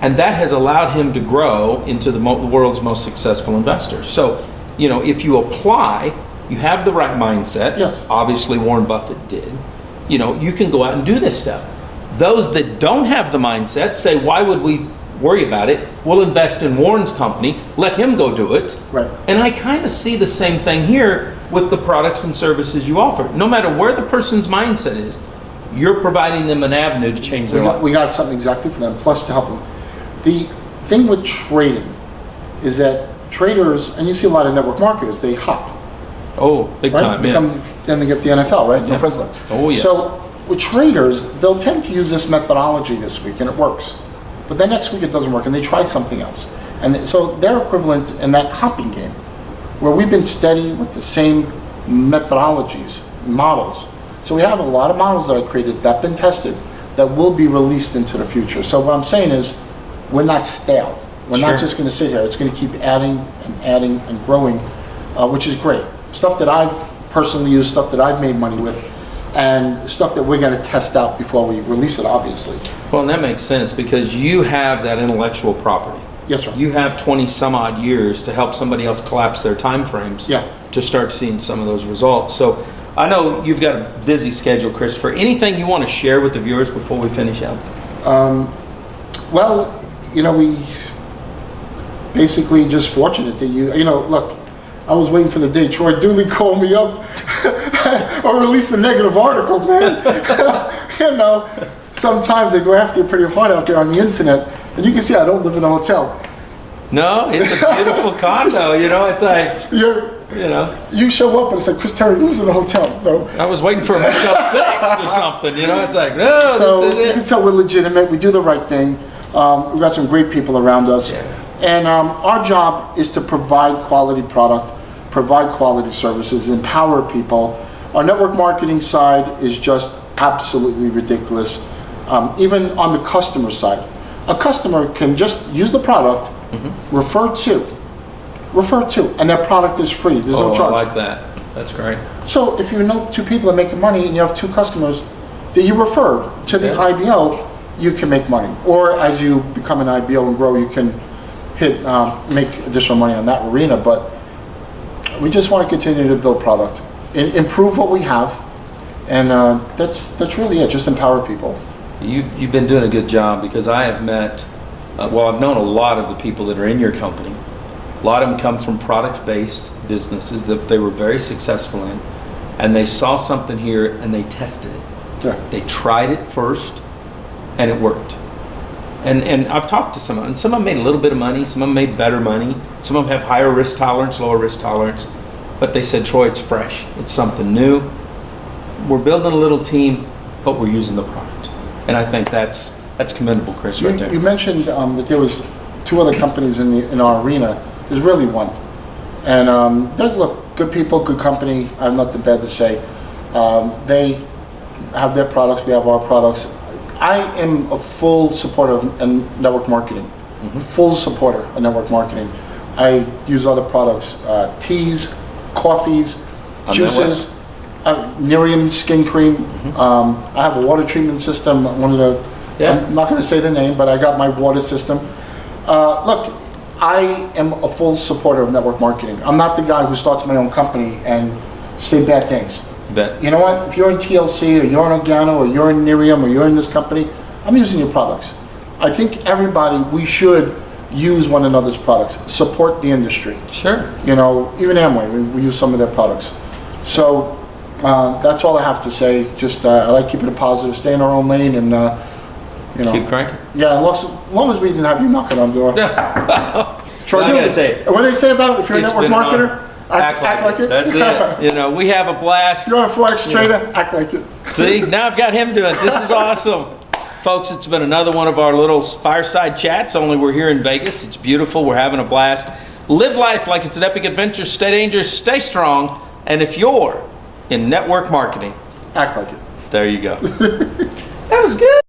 And that has allowed him to grow into the world's most successful investor. So, if you apply, you have the right mindset. Yes. Obviously, Warren Buffett did. You can go out and do this stuff. Those that don't have the mindset say, why would we worry about it? We'll invest in Warren's company, let him go do it. Right. And I kind of see the same thing here with the products and services you offer. No matter where the person's mindset is, you're providing them an avenue to change their life. We got something exactly for them, plus to help them. The thing with trading is that traders, and you see a lot of network marketers, they hop. Oh, big Right? time, yeah. Then they get the NFL, right? Yeah. No friends left. Oh, yes. So with traders, they'll tend to use this methodology this week, and it works. But then next week it doesn't work, and they try something else. And so they're equivalent in that hopping game, where we've been steady with the same methodologies, models. So we have a lot of models that I created that have been tested that will be released into the future. So what I'm saying is, we're not stale. We're Sure. not just going to sit here. It's going to keep adding and growing, which is great. Stuff that I've personally used, stuff that I've made money with, and stuff that we're going to test out before we release it, obviously. Well, and that makes sense, because you have that intellectual property. Yes, sir. You have 20 some odd years to help somebody else collapse their time frames to start seeing some of those results. So I know you've got a busy schedule, Christopher. Anything you want to share with the viewers before we finish up? Well, we basically just fortunate that look, I was waiting for the day Troy Dooley called me up or release a negative article, man. Sometimes they go after you pretty hard out there on the internet, and you can see I don't live in a hotel. No, it's a beautiful condo, it's like, You show up and it's like, Chris Terry lives in a hotel. No. I was waiting for a Motel 6 or something, it's like, no, So this is you it. can tell we're legitimate, we do the right thing. We've got some great people around us. Yeah. And our job is to provide quality product, provide quality services, empower people. Our network marketing side is just absolutely ridiculous. Even on the customer side, a customer can just use the product, refer to, and that product is free. There's no charge. I like that. That's great. So if you know 2 people that making money and you have 2 customers that you referred to the IBO, you can make money. Or as you become an IBO and grow, you can make additional money on that arena. But we just want to continue to build product, improve what we have, and that's really it. Just empower people. You've been doing a good job, because I have met, I've known a lot of the people that are in your company. A lot of them come from product-based businesses that they were very successful in, and they saw something here and they tested it. Yeah. They tried it first, and it worked. And I've talked to some of them, and some of them made a little bit of money, some of them made better money, some of them have higher risk tolerance, lower risk tolerance, but they said, Troy, it's fresh, it's something new. We're building a little team, but we're using the product. And I think that's commendable, Chris, right there. You mentioned that there was 2 other companies in our arena. There's really one, And look, good people, good company. I have nothing bad to say. They have their products, we have our products. I am a full supporter of network marketing. Full supporter of network marketing. I use other products, teas, coffees, juices, Nerium skin cream. I have a water treatment system. One of the, I'm not going to say the name, but I got my water system. Look, I am a full supporter of network marketing. I'm not the guy who starts my own company and say bad things. You know what? If you're in TLC, or you're in Organo, or you're in Nerium, or you're in this company, I'm using your products. I think everybody, we should use one another's products, support the industry. Sure. You know, even Amway, we use some of their products. So that's all I have to say. Just I like keeping it positive, stay in our own lane, and you know. Keep cranking. Yeah, as long as we didn't have you knocking on the door. Troy, I gotta say, what do they say about it? If you're a network marketer, act like it. That's it. You know, we have a blast. If you're a Forex trader, act like it. See, now I've got him doing it. This is awesome. Folks, it's been another one of our little fireside chats, only we're here in Vegas. It's beautiful. We're having a blast. Live life like it's an epic adventure. Stay dangerous, stay strong. And if you're in network marketing, Act like it. there you go. That was good.